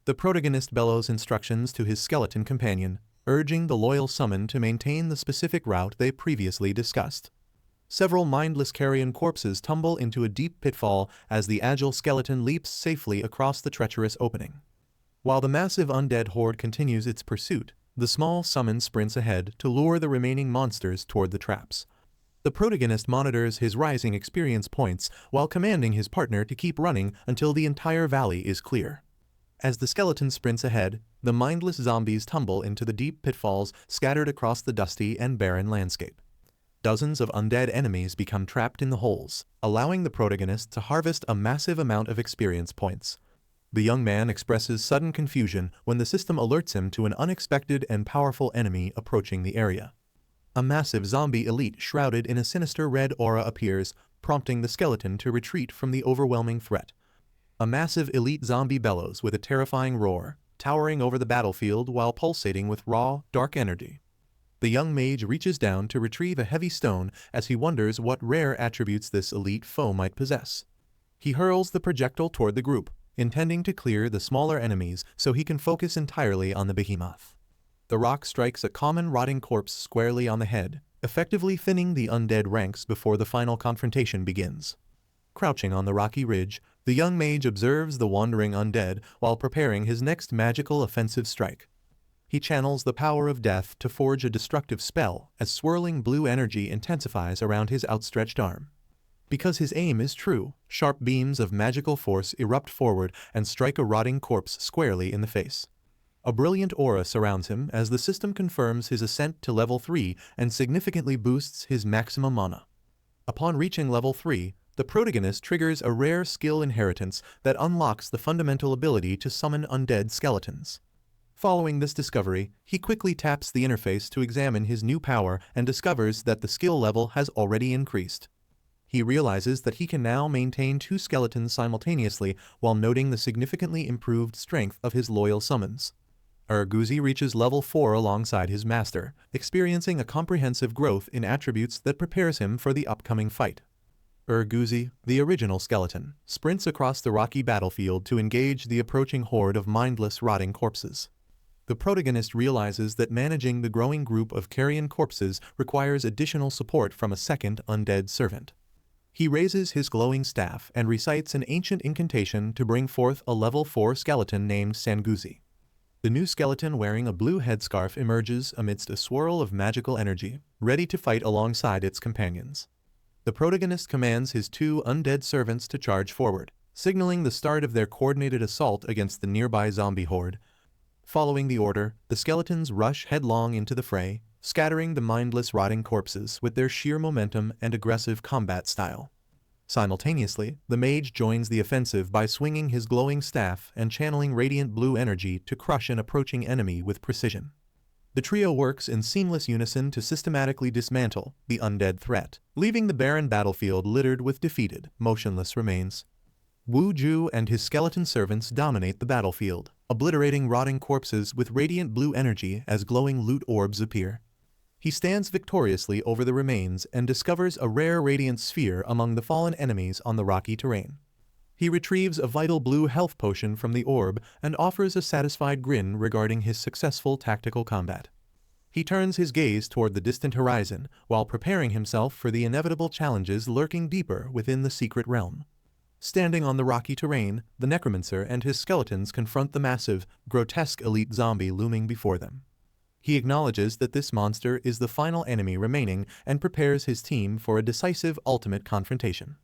The protagonist bellows instructions to his skeleton companion, urging the loyal summon to maintain the specific route they previously discussed. Several mindless carrion corpses tumble into a deep pitfall as the agile skeleton leaps safely across the treacherous opening. While the massive undead horde continues its pursuit, the small summon sprints ahead to lure the remaining monsters toward the traps. The protagonist monitors his rising experience points while commanding his partner to keep running until the entire valley is clear. As the skeleton sprints ahead, the mindless zombies tumble into the deep pitfalls scattered across the dusty and barren landscape. Dozens of undead enemies become trapped in the holes, allowing the protagonist to harvest a massive amount of experience points. The young man expresses sudden confusion when the system alerts him to an unexpected and powerful enemy approaching the area. A massive zombie elite shrouded in a sinister red aura appears, prompting the skeleton to retreat from the overwhelming threat. A massive elite zombie bellows with a terrifying roar, towering over the battlefield while pulsating with raw, dark energy. The young mage reaches down to retrieve a heavy stone as he wonders what rare attributes this elite foe might possess. He hurls the projectile toward the group, intending to clear the smaller enemies so he can focus entirely on the behemoth. The rock strikes a common rotting corpse squarely on the head, effectively thinning the undead ranks before the final confrontation begins. Crouching on the rocky ridge, the young mage observes the wandering undead while preparing his next magical offensive strike. He channels the power of death to forge a destructive spell as swirling blue energy intensifies around his outstretched arm. Because his aim is true, sharp beams of magical force erupt forward and strike a rotting corpse squarely in the face. A brilliant aura surrounds him as the system confirms his ascent to level 3 and significantly boosts his maximum mana. Upon reaching level 3, the protagonist triggers a rare skill inheritance that unlocks the fundamental ability to summon undead skeletons. Following this discovery, he quickly taps the interface to examine his new power and discovers that the skill level has already increased. He realizes that he can now maintain 2 skeletons simultaneously while noting the significantly improved strength of his loyal summons. Urguzi reaches level 4 alongside his master, experiencing a comprehensive growth in attributes that prepares him for the upcoming fight. Urguzi, the original skeleton, sprints across the rocky battlefield to engage the approaching horde of mindless rotting corpses. The protagonist realizes that managing the growing group of carrion corpses requires additional support from a second undead servant. He raises his glowing staff and recites an ancient incantation to bring forth a level 4 skeleton named Sanguzi. The new skeleton wearing a blue headscarf emerges amidst a swirl of magical energy, ready to fight alongside its companions. The protagonist commands his 2 undead servants to charge forward, signaling the start of their coordinated assault against the nearby zombie horde. Following the order, the skeletons rush headlong into the fray, scattering the mindless rotting corpses with their sheer momentum and aggressive combat style. Simultaneously, the mage joins the offensive by swinging his glowing staff and channeling radiant blue energy to crush an approaching enemy with precision. The trio works in seamless unison to systematically dismantle the undead threat, leaving the barren battlefield littered with defeated, motionless remains. Wu Ju and his skeleton servants dominate the battlefield, obliterating rotting corpses with radiant blue energy as glowing loot orbs appear. He stands victoriously over the remains and discovers a rare radiant sphere among the fallen enemies on the rocky terrain. He retrieves a vital blue health potion from the orb and offers a satisfied grin regarding his successful tactical combat. He turns his gaze toward the distant horizon while preparing himself for the inevitable challenges lurking deeper within the secret realm. Standing on the rocky terrain, the necromancer and his skeletons confront the massive, grotesque elite zombie looming before them. He acknowledges that this monster is the final enemy remaining and prepares his team for a decisive ultimate confrontation.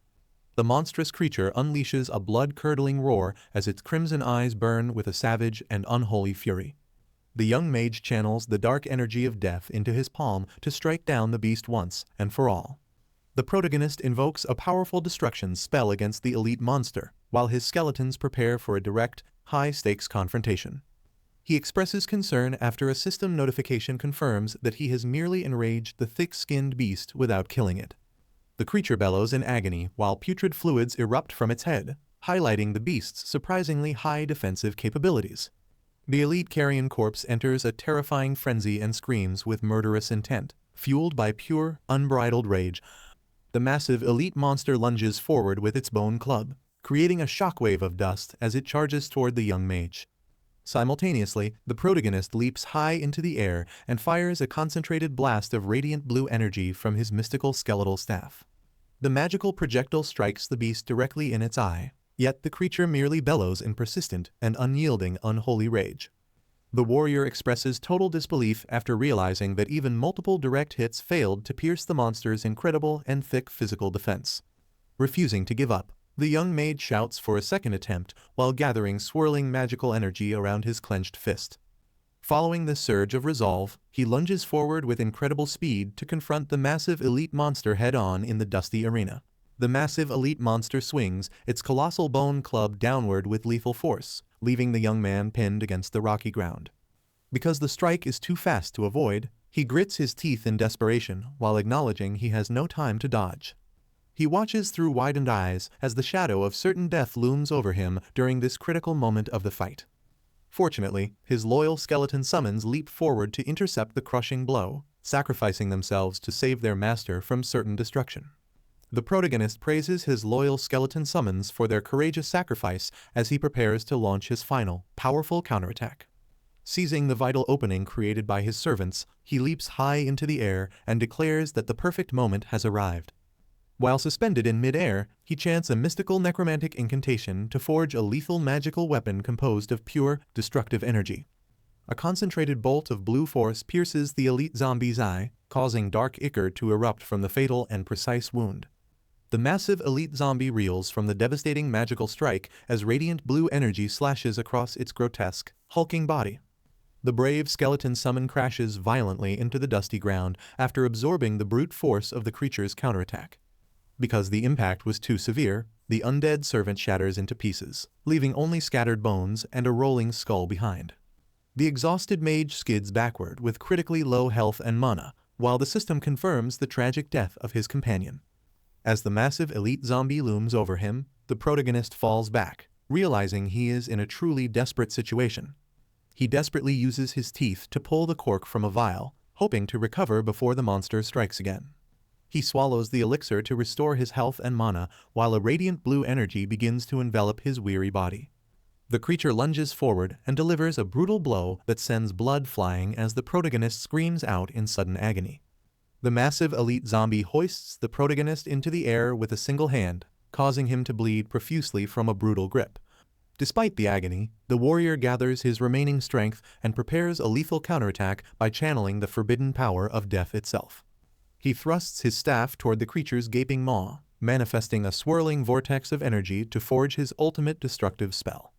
The monstrous creature unleashes a blood-curdling roar as its crimson eyes burn with a savage and unholy fury. The young mage channels the dark energy of death into his palm to strike down the beast once and for all. The protagonist invokes a powerful destruction spell against the elite monster, while his skeletons prepare for a direct, high-stakes confrontation. He expresses concern after a system notification confirms that he has merely enraged the thick-skinned beast without killing it. The creature bellows in agony while putrid fluids erupt from its head, highlighting the beast's surprisingly high defensive capabilities. The elite carrion corpse enters a terrifying frenzy and screams with murderous intent, fueled by pure, unbridled rage. The massive elite monster lunges forward with its bone club, creating a shockwave of dust as it charges toward the young mage. Simultaneously, the protagonist leaps high into the air and fires a concentrated blast of radiant blue energy from his mystical skeletal staff. The magical projectile strikes the beast directly in its eye, yet the creature merely bellows in persistent and unyielding unholy rage. The warrior expresses total disbelief after realizing that even multiple direct hits failed to pierce the monster's incredible and thick physical defense. Refusing to give up, the young mage shouts for a second attempt while gathering swirling magical energy around his clenched fist. Following this surge of resolve, he lunges forward with incredible speed to confront the massive elite monster head-on in the dusty arena. The massive elite monster swings its colossal bone club downward with lethal force, leaving the young man pinned against the rocky ground. Because the strike is too fast to avoid, he grits his teeth in desperation while acknowledging he has no time to dodge. He watches through widened eyes as the shadow of certain death looms over him during this critical moment of the fight. Fortunately, his loyal skeleton summons leap forward to intercept the crushing blow, sacrificing themselves to save their master from certain destruction. The protagonist praises his loyal skeleton summons for their courageous sacrifice as he prepares to launch his final, powerful counterattack. Seizing the vital opening created by his servants, he leaps high into the air and declares that the perfect moment has arrived. While suspended in mid-air, he chants a mystical necromantic incantation to forge a lethal magical weapon composed of pure, destructive energy. A concentrated bolt of blue force pierces the elite zombie's eye, causing dark ichor to erupt from the fatal and precise wound. The massive elite zombie reels from the devastating magical strike as radiant blue energy slashes across its grotesque, hulking body. The brave skeleton summon crashes violently into the dusty ground after absorbing the brute force of the creature's counterattack. Because the impact was too severe, the undead servant shatters into pieces, leaving only scattered bones and a rolling skull behind. The exhausted mage skids backward with critically low health and mana, while the system confirms the tragic death of his companion. As the massive elite zombie looms over him, the protagonist falls back, realizing he is in a truly desperate situation. He desperately uses his teeth to pull the cork from a vial, hoping to recover before the monster strikes again. He swallows the elixir to restore his health and mana, while a radiant blue energy begins to envelop his weary body. The creature lunges forward and delivers a brutal blow that sends blood flying as the protagonist screams out in sudden agony. The massive elite zombie hoists the protagonist into the air with a single hand, causing him to bleed profusely from a brutal grip. Despite the agony, the warrior gathers his remaining strength and prepares a lethal counterattack by channeling the forbidden power of death itself. He thrusts his staff toward the creature's gaping maw, manifesting a swirling vortex of energy to forge his ultimate destructive spell.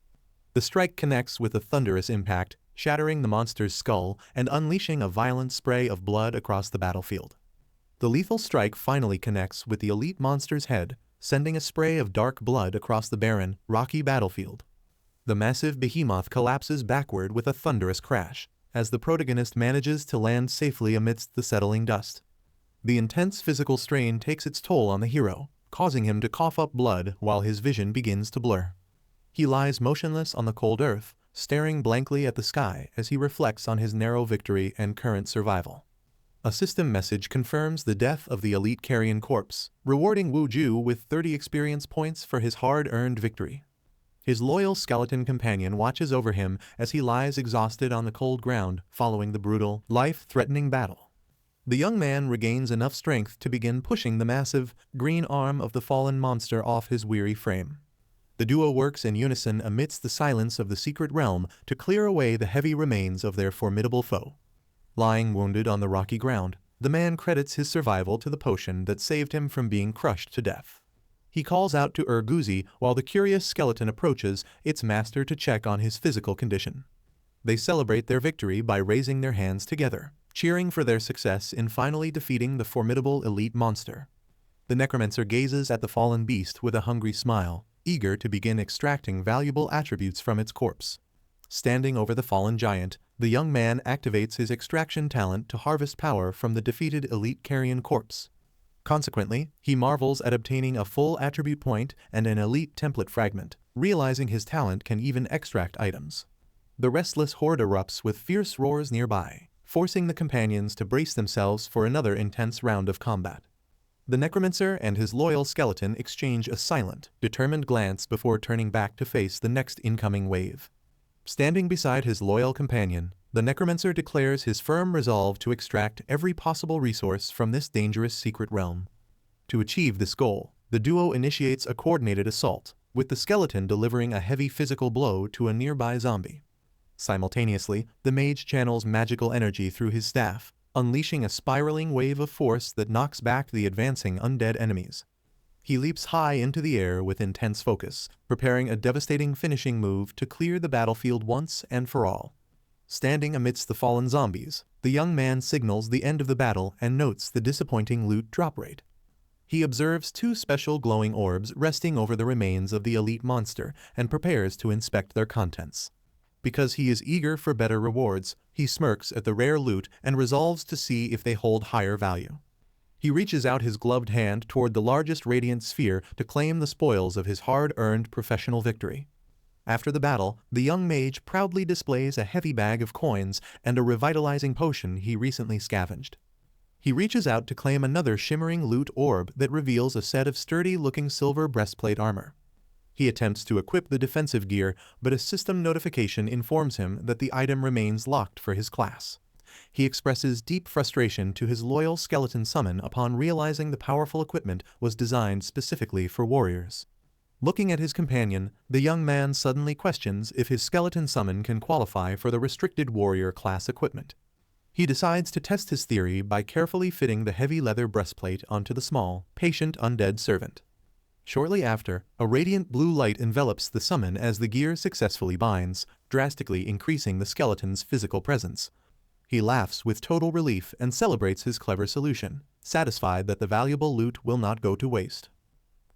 The strike connects with a thunderous impact, shattering the monster's skull and unleashing a violent spray of blood across the battlefield. The lethal strike finally connects with the elite monster's head, sending a spray of dark blood across the barren, rocky battlefield. The massive behemoth collapses backward with a thunderous crash, as the protagonist manages to land safely amidst the settling dust. The intense physical strain takes its toll on the hero, causing him to cough up blood while his vision begins to blur. He lies motionless on the cold earth, staring blankly at the sky as he reflects on his narrow victory and current survival. A system message confirms the death of the elite carrion corpse, rewarding Wu Ju with 30 experience points for his hard-earned victory. His loyal skeleton companion watches over him as he lies exhausted on the cold ground following the brutal, life-threatening battle. The young man regains enough strength to begin pushing the massive, green arm of the fallen monster off his weary frame. The duo works in unison amidst the silence of the secret realm to clear away the heavy remains of their formidable foe. Lying wounded on the rocky ground, the man credits his survival to the potion that saved him from being crushed to death. He calls out to Urguzi while the curious skeleton approaches its master to check on his physical condition. They celebrate their victory by raising their hands together, cheering for their success in finally defeating the formidable elite monster. The necromancer gazes at the fallen beast with a hungry smile, eager to begin extracting valuable attributes from its corpse. Standing over the fallen giant, the young man activates his extraction talent to harvest power from the defeated elite carrion corpse. Consequently, he marvels at obtaining a full attribute point and an elite template fragment, realizing his talent can even extract items. The restless horde erupts with fierce roars nearby, forcing the companions to brace themselves for another intense round of combat. The necromancer and his loyal skeleton exchange a silent, determined glance before turning back to face the next incoming wave. Standing beside his loyal companion, the necromancer declares his firm resolve to extract every possible resource from this dangerous secret realm. To achieve this goal, the duo initiates a coordinated assault, with the skeleton delivering a heavy physical blow to a nearby zombie. Simultaneously, the mage channels magical energy through his staff, unleashing a spiraling wave of force that knocks back the advancing undead enemies. He leaps high into the air with intense focus, preparing a devastating finishing move to clear the battlefield once and for all. Standing amidst the fallen zombies, the young man signals the end of the battle and notes the disappointing loot drop rate. He observes two special glowing orbs resting over the remains of the elite monster and prepares to inspect their contents. Because he is eager for better rewards, he smirks at the rare loot and resolves to see if they hold higher value. He reaches out his gloved hand toward the largest radiant sphere to claim the spoils of his hard-earned professional victory. After the battle, the young mage proudly displays a heavy bag of coins and a revitalizing potion he recently scavenged. He reaches out to claim another shimmering loot orb that reveals a set of sturdy-looking silver breastplate armor. He attempts to equip the defensive gear, but a system notification informs him that the item remains locked for his class. He expresses deep frustration to his loyal skeleton summon upon realizing the powerful equipment was designed specifically for warriors. Looking at his companion, the young man suddenly questions if his skeleton summon can qualify for the restricted warrior class equipment. He decides to test his theory by carefully fitting the heavy leather breastplate onto the small, patient undead servant. Shortly after, a radiant blue light envelops the summon as the gear successfully binds, drastically increasing the skeleton's physical presence. He laughs with total relief and celebrates his clever solution, satisfied that the valuable loot will not go to waste.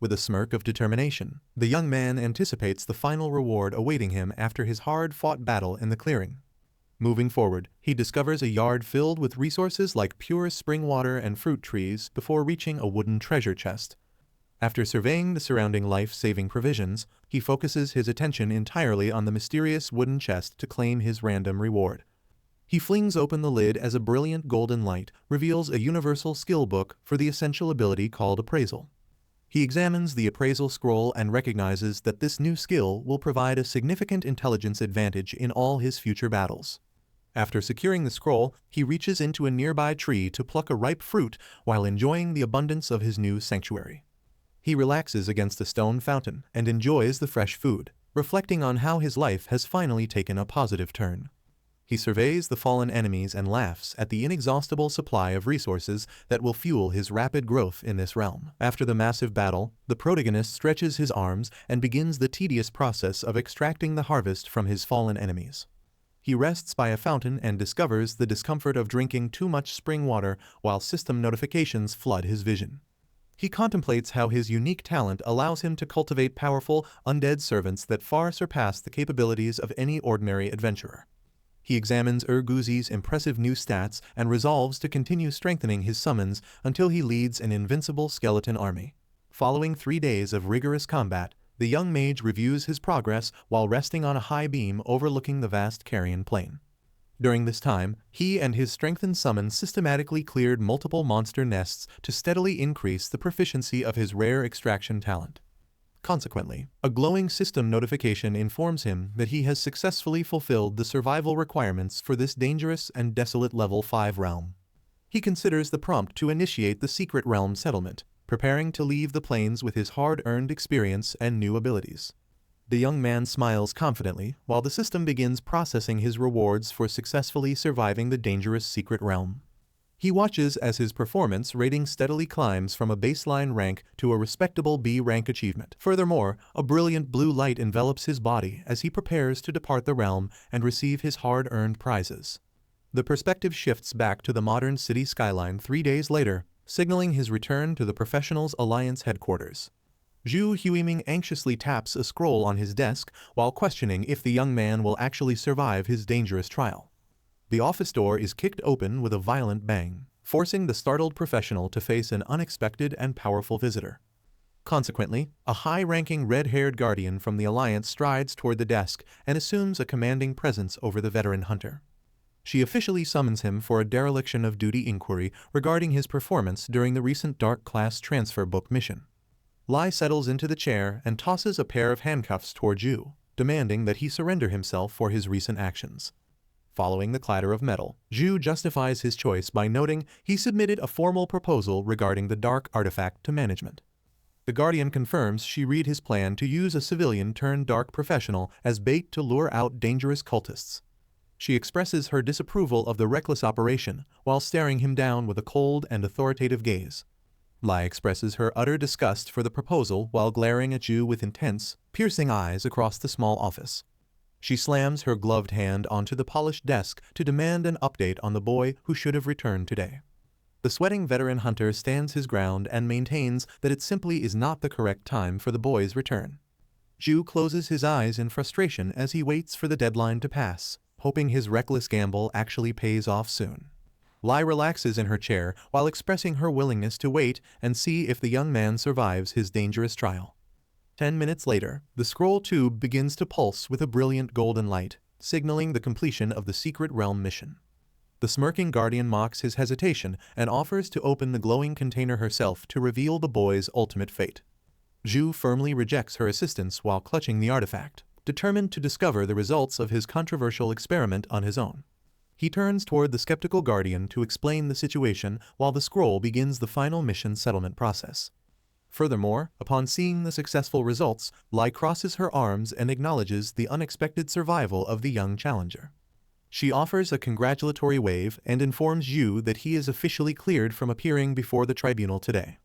With a smirk of determination, the young man anticipates the final reward awaiting him after his hard-fought battle in the clearing. Moving forward, he discovers a yard filled with resources like pure spring water and fruit trees before reaching a wooden treasure chest. After surveying the surrounding life-saving provisions, he focuses his attention entirely on the mysterious wooden chest to claim his random reward. He flings open the lid as a brilliant golden light reveals a universal skill book for the essential ability called appraisal. He examines the appraisal scroll and recognizes that this new skill will provide a significant intelligence advantage in all his future battles. After securing the scroll, he reaches into a nearby tree to pluck a ripe fruit while enjoying the abundance of his new sanctuary. He relaxes against a stone fountain and enjoys the fresh food, reflecting on how his life has finally taken a positive turn. He surveys the fallen enemies and laughs at the inexhaustible supply of resources that will fuel his rapid growth in this realm. After the massive battle, the protagonist stretches his arms and begins the tedious process of extracting the harvest from his fallen enemies. He rests by a fountain and discovers the discomfort of drinking too much spring water while system notifications flood his vision. He contemplates how his unique talent allows him to cultivate powerful, undead servants that far surpass the capabilities of any ordinary adventurer. He examines Urguzi's impressive new stats and resolves to continue strengthening his summons until he leads an invincible skeleton army. Following 3 days of rigorous combat, the young mage reviews his progress while resting on a high beam overlooking the vast Carrion Plain. During this time, he and his strengthened summon systematically cleared multiple monster nests to steadily increase the proficiency of his rare extraction talent. Consequently, a glowing system notification informs him that he has successfully fulfilled the survival requirements for this dangerous and desolate level 5 realm. He considers the prompt to initiate the secret realm settlement, preparing to leave the plains with his hard-earned experience and new abilities. The young man smiles confidently while the system begins processing his rewards for successfully surviving the dangerous secret realm. He watches as his performance rating steadily climbs from a baseline rank to a respectable B rank achievement. Furthermore, a brilliant blue light envelops his body as he prepares to depart the realm and receive his hard-earned prizes. The perspective shifts back to the modern city skyline 3 days later, signaling his return to the Professionals Alliance headquarters. Zhu Huiming anxiously taps a scroll on his desk while questioning if the young man will actually survive his dangerous trial. The office door is kicked open with a violent bang, forcing the startled professional to face an unexpected and powerful visitor. Consequently, a high-ranking red-haired guardian from the Alliance strides toward the desk and assumes a commanding presence over the veteran hunter. She officially summons him for a dereliction of duty inquiry regarding his performance during the recent Dark Class Transfer Book mission. Lai settles into the chair and tosses a pair of handcuffs toward Zhu. demanding that he surrender himself for his recent actions. Following the clatter of metal, Zhu justifies his choice by noting he submitted a formal proposal regarding the dark artifact to management. The Guardian confirms she read his plan to use a civilian-turned-dark professional as bait to lure out dangerous cultists. She expresses her disapproval of the reckless operation while staring him down with a cold and authoritative gaze. Lai expresses her utter disgust for the proposal while glaring at Zhu with intense, piercing eyes across the small office. She slams her gloved hand onto the polished desk to demand an update on the boy who should have returned today. The sweating veteran hunter stands his ground and maintains that it simply is not the correct time for the boy's return. Zhu closes his eyes in frustration as he waits for the deadline to pass, hoping his reckless gamble actually pays off soon. Lai relaxes in her chair while expressing her willingness to wait and see if the young man survives his dangerous trial. 10 minutes later, the scroll tube begins to pulse with a brilliant golden light, signaling the completion of the Secret Realm mission. The smirking Guardian mocks his hesitation and offers to open the glowing container herself to reveal the boy's ultimate fate. Zhu firmly rejects her assistance while clutching the artifact, determined to discover the results of his controversial experiment on his own. He turns toward the skeptical Guardian to explain the situation while the scroll begins the final mission settlement process. Furthermore, upon seeing the successful results, Lai crosses her arms and acknowledges the unexpected survival of the young challenger. She offers a congratulatory wave and informs Zhu that he is officially cleared from appearing before the tribunal today.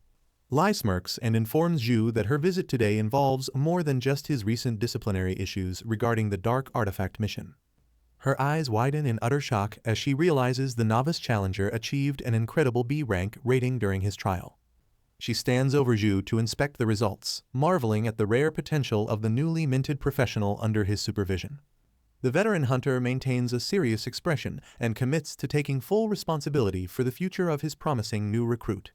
Lai smirks and informs Zhu that her visit today involves more than just his recent disciplinary issues regarding the Dark Artifact mission. Her eyes widen in utter shock as she realizes the novice challenger achieved an incredible B rank rating during his trial. She stands over Zhu to inspect the results, marveling at the rare potential of the newly minted professional under his supervision. The veteran hunter maintains a serious expression and commits to taking full responsibility for the future of his promising new recruit.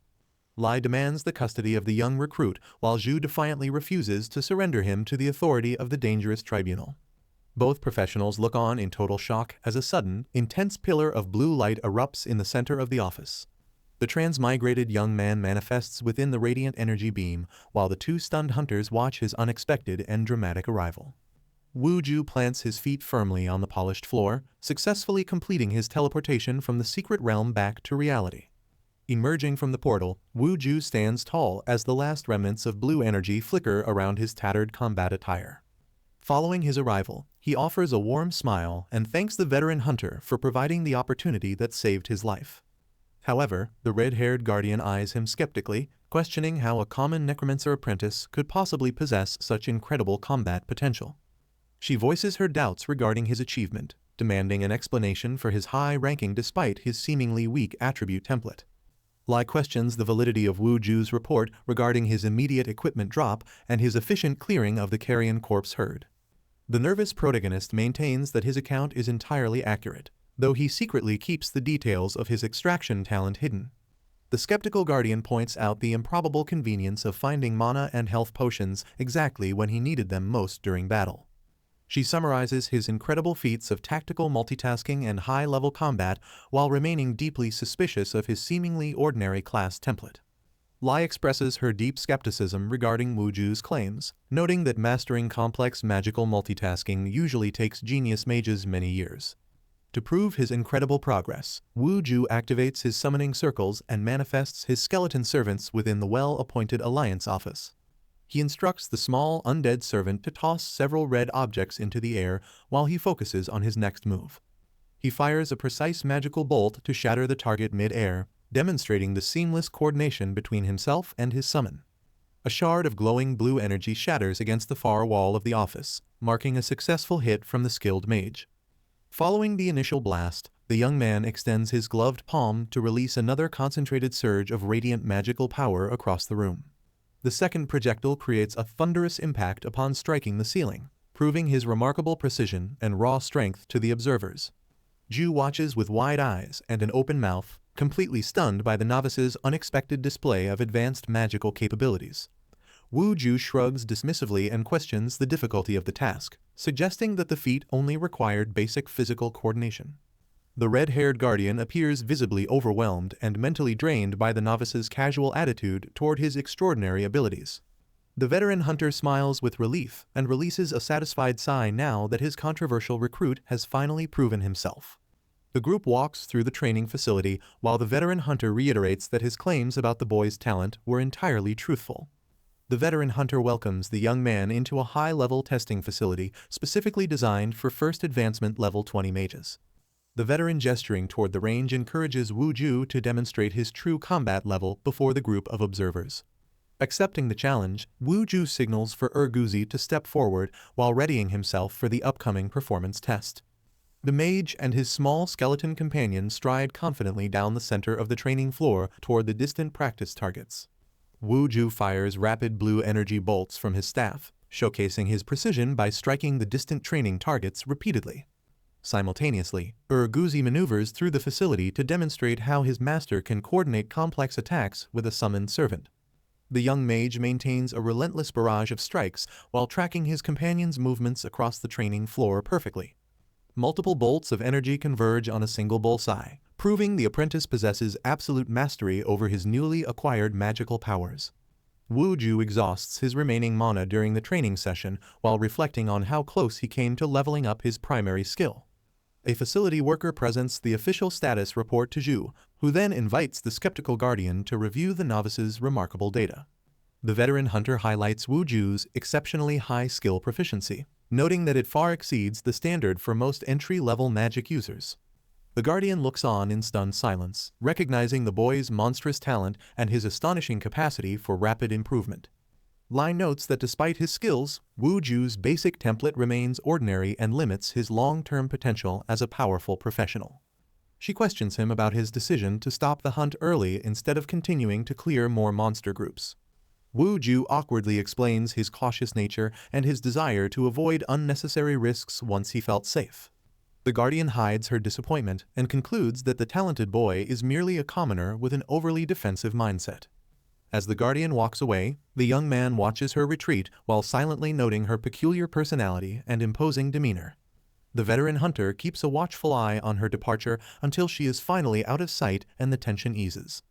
Lai demands the custody of the young recruit while Zhu defiantly refuses to surrender him to the authority of the dangerous tribunal. Both professionals look on in total shock as a sudden, intense pillar of blue light erupts in the center of the office. The transmigrated young man manifests within the radiant energy beam while the two stunned hunters watch his unexpected and dramatic arrival. Wu Ju plants his feet firmly on the polished floor, successfully completing his teleportation from the secret realm back to reality. Emerging from the portal, Wu Ju stands tall as the last remnants of blue energy flicker around his tattered combat attire. Following his arrival, he offers a warm smile and thanks the veteran hunter for providing the opportunity that saved his life. However, the red-haired Guardian eyes him skeptically, questioning how a common necromancer apprentice could possibly possess such incredible combat potential. She voices her doubts regarding his achievement, demanding an explanation for his high ranking despite his seemingly weak attribute template. Lai questions the validity of Wu Ju's report regarding his immediate equipment drop and his efficient clearing of the carrion corpse herd. The nervous protagonist maintains that his account is entirely accurate, though he secretly keeps the details of his extraction talent hidden. The skeptical Guardian points out the improbable convenience of finding mana and health potions exactly when he needed them most during battle. She summarizes his incredible feats of tactical multitasking and high-level combat while remaining deeply suspicious of his seemingly ordinary class template. Lai expresses her deep skepticism regarding Wu Ju's claims, noting that mastering complex magical multitasking usually takes genius mages many years. To prove his incredible progress, Wu Ju activates his summoning circles and manifests his skeleton servants within the well-appointed Alliance office. He instructs the small undead servant to toss several red objects into the air while he focuses on his next move. He fires a precise magical bolt to shatter the target mid-air, demonstrating the seamless coordination between himself and his summon. A shard of glowing blue energy shatters against the far wall of the office, marking a successful hit from the skilled mage. Following the initial blast, the young man extends his gloved palm to release another concentrated surge of radiant magical power across the room. The second projectile creates a thunderous impact upon striking the ceiling, proving his remarkable precision and raw strength to the observers. Zhu watches with wide eyes and an open mouth, completely stunned by the novice's unexpected display of advanced magical capabilities. Wu Ju shrugs dismissively and questions the difficulty of the task, suggesting that the feat only required basic physical coordination. The red-haired Guardian appears visibly overwhelmed and mentally drained by the novice's casual attitude toward his extraordinary abilities. The veteran hunter smiles with relief and releases a satisfied sigh now that his controversial recruit has finally proven himself. The group walks through the training facility while the veteran hunter reiterates that his claims about the boy's talent were entirely truthful. The veteran hunter welcomes the young man into a high-level testing facility specifically designed for first advancement level 20 mages. The veteran gesturing toward the range encourages Wu Ju to demonstrate his true combat level before the group of observers. Accepting the challenge, Wu Ju signals for Urguzi to step forward while readying himself for the upcoming performance test. The mage and his small skeleton companion stride confidently down the center of the training floor toward the distant practice targets. Wu Ju fires rapid blue energy bolts from his staff, showcasing his precision by striking the distant training targets repeatedly. Simultaneously, Urguzi maneuvers through the facility to demonstrate how his master can coordinate complex attacks with a summoned servant. The young mage maintains a relentless barrage of strikes while tracking his companion's movements across the training floor perfectly. Multiple bolts of energy converge on a single bullseye, proving the apprentice possesses absolute mastery over his newly acquired magical powers. Wu Ju exhausts his remaining mana during the training session while reflecting on how close he came to leveling up his primary skill. A facility worker presents the official status report to Zhu, who then invites the skeptical guardian to review the novice's remarkable data. The veteran hunter highlights Wu Ju's exceptionally high skill proficiency, noting that it far exceeds the standard for most entry-level magic users. The guardian looks on in stunned silence, recognizing the boy's monstrous talent and his astonishing capacity for rapid improvement. Line notes that despite his skills, Wu Ju's basic template remains ordinary and limits his long-term potential as a powerful professional. She questions him about his decision to stop the hunt early instead of continuing to clear more monster groups. Wu Ju awkwardly explains his cautious nature and his desire to avoid unnecessary risks once he felt safe. The guardian hides her disappointment and concludes that the talented boy is merely a commoner with an overly defensive mindset. As the guardian walks away, the young man watches her retreat while silently noting her peculiar personality and imposing demeanor. The veteran hunter keeps a watchful eye on her departure until she is finally out of sight and the tension eases.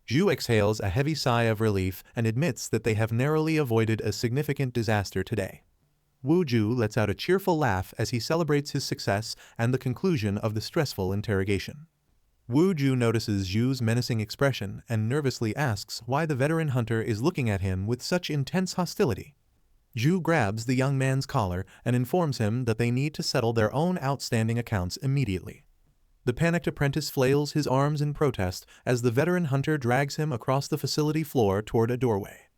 Zhu exhales a heavy sigh of relief and admits that they have narrowly avoided a significant disaster today. Wu Ju lets out a cheerful laugh as he celebrates his success and the conclusion of the stressful interrogation. Wu Ju notices Zhu's menacing expression and nervously asks why the veteran hunter is looking at him with such intense hostility. Zhu grabs the young man's collar and informs him that they need to settle their own outstanding accounts immediately. The panicked apprentice flails his arms in protest as the veteran hunter drags him across the facility floor toward a doorway.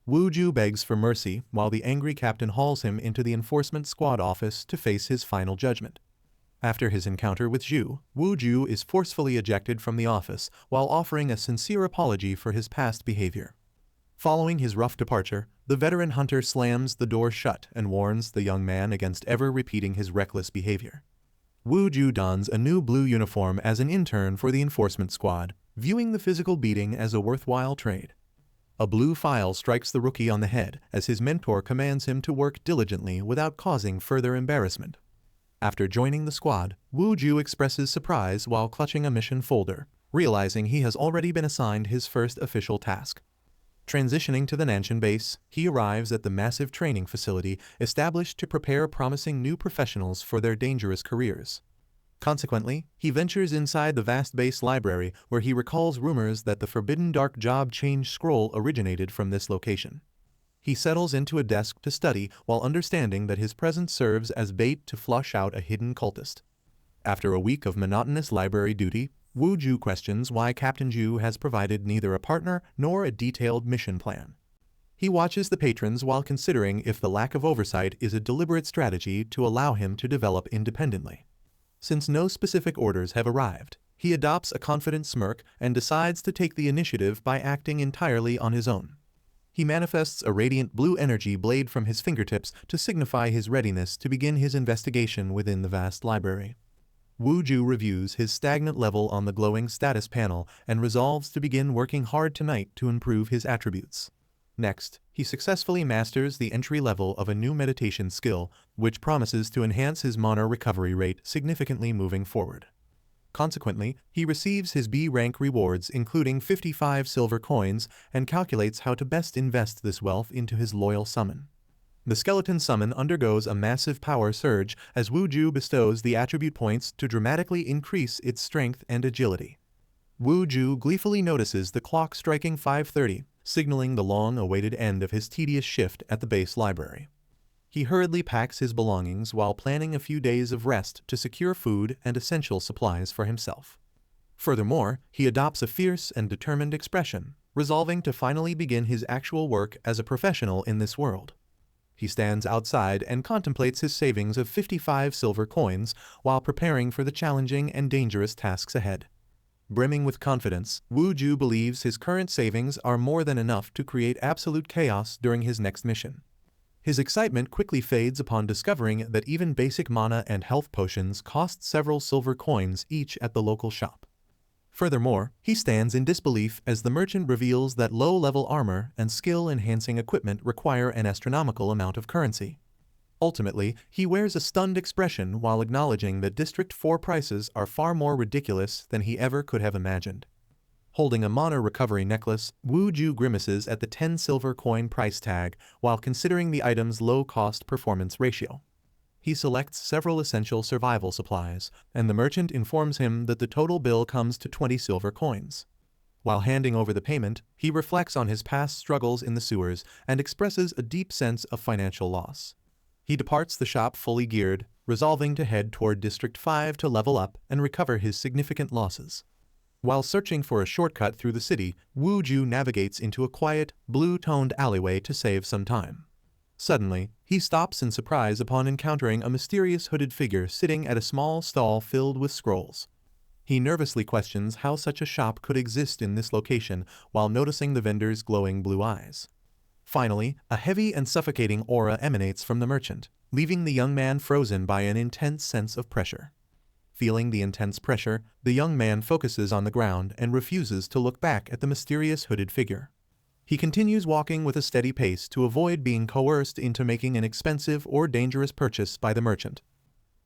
Wu Ju begs for mercy while the angry captain hauls him into the enforcement squad office to face his final judgment. After his encounter with Zhu, Wu Ju is forcefully ejected from the office while offering a sincere apology for his past behavior. Following his rough departure, the veteran hunter slams the door shut and warns the young man against ever repeating his reckless behavior. Wu Ju dons a new blue uniform as an intern for the enforcement squad, viewing the physical beating as a worthwhile trade. A blue file strikes the rookie on the head as his mentor commands him to work diligently without causing further embarrassment. After joining the squad, Wu Ju expresses surprise while clutching a mission folder, realizing he has already been assigned his first official task. Transitioning to the Nanshan base, he arrives at the massive training facility established to prepare promising new professionals for their dangerous careers. Consequently, he ventures inside the vast base library where he recalls rumors that the forbidden dark job change scroll originated from this location. He settles into a desk to study while understanding that his presence serves as bait to flush out a hidden cultist. After a week of monotonous library duty, Wu Ju questions why Captain Zhu has provided neither a partner nor a detailed mission plan. He watches the patrons while considering if the lack of oversight is a deliberate strategy to allow him to develop independently. Since no specific orders have arrived, he adopts a confident smirk and decides to take the initiative by acting entirely on his own. He manifests a radiant blue energy blade from his fingertips to signify his readiness to begin his investigation within the vast library. Wu Ju reviews his stagnant level on the glowing status panel and resolves to begin working hard tonight to improve his attributes. Next, he successfully masters the entry level of a new meditation skill, which promises to enhance his mana recovery rate significantly moving forward. Consequently, he receives his B rank rewards including 55 silver coins and calculates how to best invest this wealth into his loyal summon. The skeleton summon undergoes a massive power surge as Wu Ju bestows the attribute points to dramatically increase its strength and agility. Wu Ju gleefully notices the clock striking 5:30, signaling the long-awaited end of his tedious shift at the base library. He hurriedly packs his belongings while planning a few days of rest to secure food and essential supplies for himself. Furthermore, he adopts a fierce and determined expression, resolving to finally begin his actual work as a professional in this world. He stands outside and contemplates his savings of 55 silver coins while preparing for the challenging and dangerous tasks ahead. Brimming with confidence, Wu Ju believes his current savings are more than enough to create absolute chaos during his next mission. His excitement quickly fades upon discovering that even basic mana and health potions cost several silver coins each at the local shop. Furthermore, he stands in disbelief as the merchant reveals that low-level armor and skill-enhancing equipment require an astronomical amount of currency. Ultimately, he wears a stunned expression while acknowledging that District 4 prices are far more ridiculous than he ever could have imagined. Holding a mana recovery necklace, Wu Ju grimaces at the 10 silver coin price tag while considering the item's low-cost performance ratio. He selects several essential survival supplies, and the merchant informs him that the total bill comes to 20 silver coins. While handing over the payment, he reflects on his past struggles in the sewers and expresses a deep sense of financial loss. He departs the shop fully geared, resolving to head toward District 5 to level up and recover his significant losses. While searching for a shortcut through the city, Wu Ju navigates into a quiet, blue-toned alleyway to save some time. Suddenly, he stops in surprise upon encountering a mysterious hooded figure sitting at a small stall filled with scrolls. He nervously questions how such a shop could exist in this location while noticing the vendor's glowing blue eyes. Finally, a heavy and suffocating aura emanates from the merchant, leaving the young man frozen by an intense sense of pressure. Feeling the intense pressure, the young man focuses on the ground and refuses to look back at the mysterious hooded figure. He continues walking with a steady pace to avoid being coerced into making an expensive or dangerous purchase by the merchant.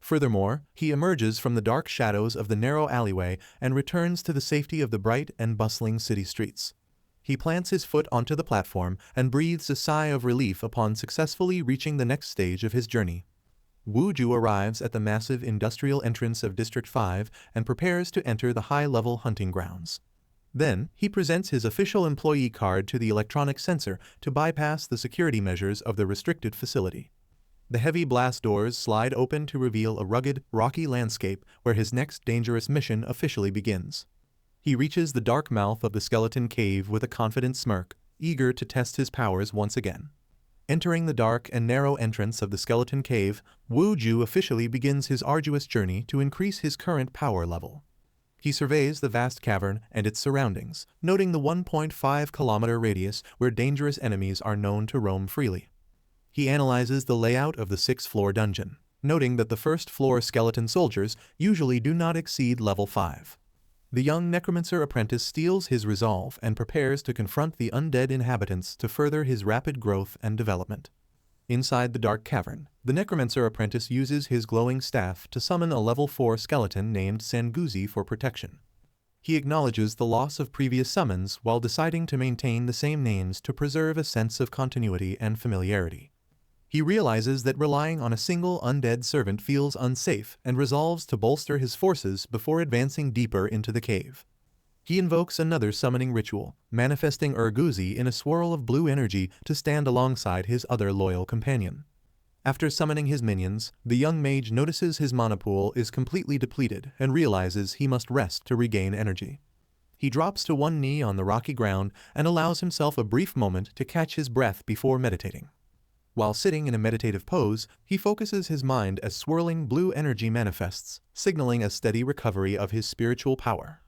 Furthermore, he emerges from the dark shadows of the narrow alleyway and returns to the safety of the bright and bustling city streets. He plants his foot onto the platform and breathes a sigh of relief upon successfully reaching the next stage of his journey. Wu Ju arrives at the massive industrial entrance of District 5 and prepares to enter the high-level hunting grounds. Then, he presents his official employee card to the electronic sensor to bypass the security measures of the restricted facility. The heavy blast doors slide open to reveal a rugged, rocky landscape where his next dangerous mission officially begins. He reaches the dark mouth of the skeleton cave with a confident smirk, eager to test his powers once again. Entering the dark and narrow entrance of the skeleton cave, Wu Ju officially begins his arduous journey to increase his current power level. He surveys the vast cavern and its surroundings, noting the 1.5-kilometer radius where dangerous enemies are known to roam freely. He analyzes the layout of the 6th-floor dungeon, noting that the first-floor skeleton soldiers usually do not exceed level 5. The young necromancer apprentice steels his resolve and prepares to confront the undead inhabitants to further his rapid growth and development. Inside the dark cavern, the necromancer apprentice uses his glowing staff to summon a level 4 skeleton named Sanguzi for protection. He acknowledges the loss of previous summons while deciding to maintain the same names to preserve a sense of continuity and familiarity. He realizes that relying on a single undead servant feels unsafe and resolves to bolster his forces before advancing deeper into the cave. He invokes another summoning ritual, manifesting Urguzi in a swirl of blue energy to stand alongside his other loyal companion. After summoning his minions, the young mage notices his mana pool is completely depleted and realizes he must rest to regain energy. He drops to one knee on the rocky ground and allows himself a brief moment to catch his breath before meditating. While sitting in a meditative pose, he focuses his mind as swirling blue energy manifests, signaling a steady recovery of his spiritual power.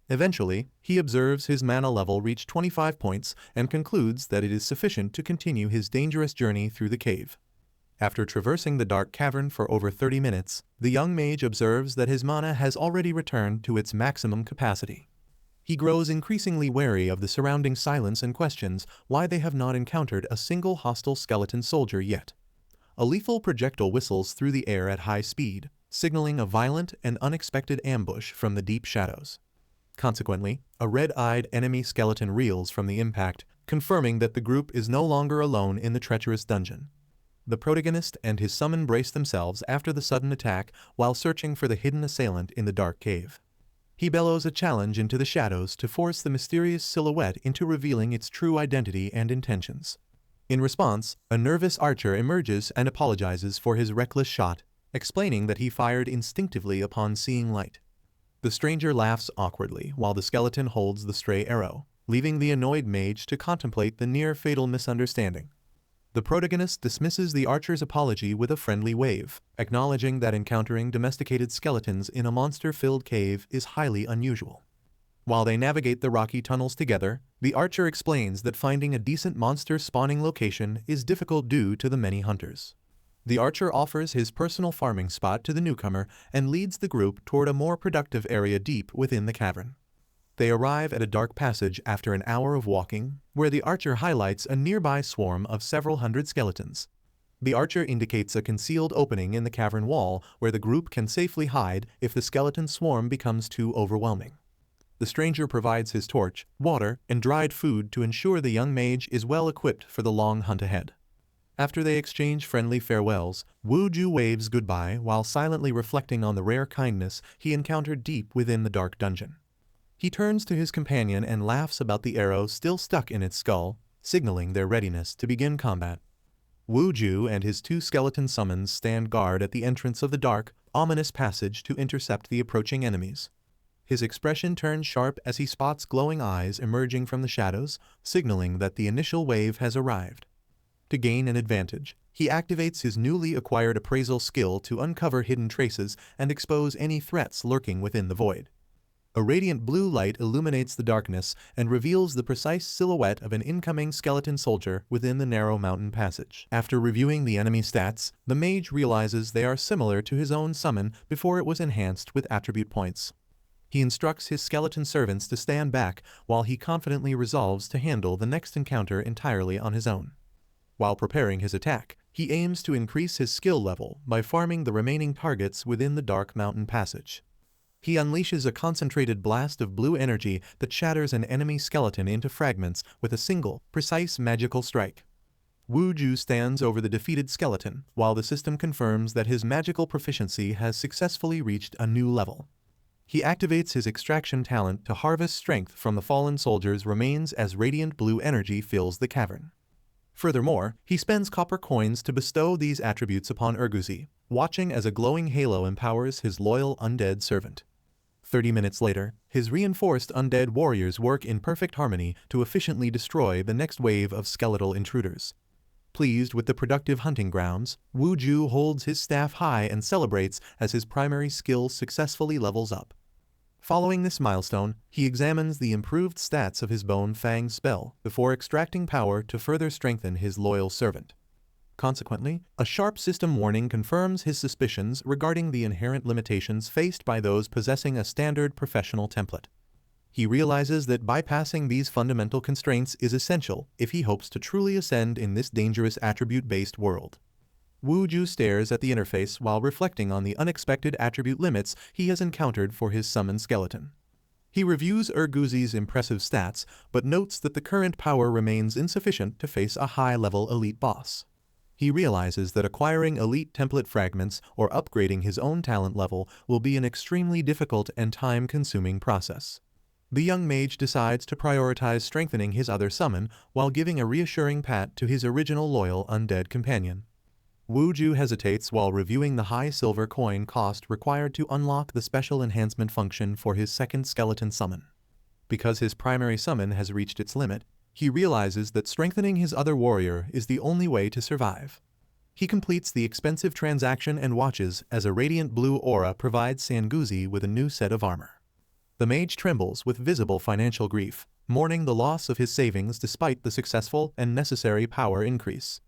Eventually, he observes his mana level reach 25 points and concludes that it is sufficient to continue his dangerous journey through the cave. After traversing the dark cavern for over 30 minutes, the young mage observes that his mana has already returned to its maximum capacity. He grows increasingly wary of the surrounding silence and questions why they have not encountered a single hostile skeleton soldier yet. A lethal projectile whistles through the air at high speed, signaling a violent and unexpected ambush from the deep shadows. Consequently, a red-eyed enemy skeleton reels from the impact, confirming that the group is no longer alone in the treacherous dungeon. The protagonist and his summon brace themselves after the sudden attack while searching for the hidden assailant in the dark cave. He bellows a challenge into the shadows to force the mysterious silhouette into revealing its true identity and intentions. In response, a nervous archer emerges and apologizes for his reckless shot, explaining that he fired instinctively upon seeing light. The stranger laughs awkwardly while the skeleton holds the stray arrow, leaving the annoyed mage to contemplate the near-fatal misunderstanding. The protagonist dismisses the archer's apology with a friendly wave, acknowledging that encountering domesticated skeletons in a monster-filled cave is highly unusual. While they navigate the rocky tunnels together, the archer explains that finding a decent monster spawning location is difficult due to the many hunters. The archer offers his personal farming spot to the newcomer and leads the group toward a more productive area deep within the cavern. They arrive at a dark passage after an hour of walking, where the archer highlights a nearby swarm of several hundred skeletons. The archer indicates a concealed opening in the cavern wall where the group can safely hide if the skeleton swarm becomes too overwhelming. The stranger provides his torch, water, and dried food to ensure the young mage is well equipped for the long hunt ahead. After they exchange friendly farewells, Wu Ju waves goodbye while silently reflecting on the rare kindness he encountered deep within the dark dungeon. He turns to his companion and laughs about the arrow still stuck in its skull, signaling their readiness to begin combat. Wu Ju and his two skeleton summons stand guard at the entrance of the dark, ominous passage to intercept the approaching enemies. His expression turns sharp as he spots glowing eyes emerging from the shadows, signaling that the initial wave has arrived. To gain an advantage, he activates his newly acquired appraisal skill to uncover hidden traces and expose any threats lurking within the void. A radiant blue light illuminates the darkness and reveals the precise silhouette of an incoming skeleton soldier within the narrow mountain passage. After reviewing the enemy stats, the mage realizes they are similar to his own summon before it was enhanced with attribute points. He instructs his skeleton servants to stand back while he confidently resolves to handle the next encounter entirely on his own. While preparing his attack, he aims to increase his skill level by farming the remaining targets within the dark mountain passage. He unleashes a concentrated blast of blue energy that shatters an enemy skeleton into fragments with a single, precise magical strike. Wu Ju stands over the defeated skeleton, while the system confirms that his magical proficiency has successfully reached a new level. He activates his extraction talent to harvest strength from the fallen soldier's remains as radiant blue energy fills the cavern. Furthermore, he spends copper coins to bestow these attributes upon Urguzi, watching as a glowing halo empowers his loyal undead servant. 30 minutes later, his reinforced undead warriors work in perfect harmony to efficiently destroy the next wave of skeletal intruders. Pleased with the productive hunting grounds, Wu Ju holds his staff high and celebrates as his primary skill successfully levels up. Following this milestone, he examines the improved stats of his Bone Fang spell before extracting power to further strengthen his loyal servant. Consequently, a sharp system warning confirms his suspicions regarding the inherent limitations faced by those possessing a standard professional template. He realizes that bypassing these fundamental constraints is essential if he hopes to truly ascend in this dangerous attribute-based world. Wu Ju stares at the interface while reflecting on the unexpected attribute limits he has encountered for his summoned skeleton. He reviews Urguzi's impressive stats, but notes that the current power remains insufficient to face a high-level elite boss. He realizes that acquiring elite template fragments or upgrading his own talent level will be an extremely difficult and time-consuming process. The young mage decides to prioritize strengthening his other summon while giving a reassuring pat to his original loyal undead companion. Wu Ju hesitates while reviewing the high silver coin cost required to unlock the special enhancement function for his second skeleton summon. Because his primary summon has reached its limit, he realizes that strengthening his other warrior is the only way to survive. He completes the expensive transaction and watches as a radiant blue aura provides Sanguzi with a new set of armor. The mage trembles with visible financial grief, mourning the loss of his savings despite the successful and necessary power increase.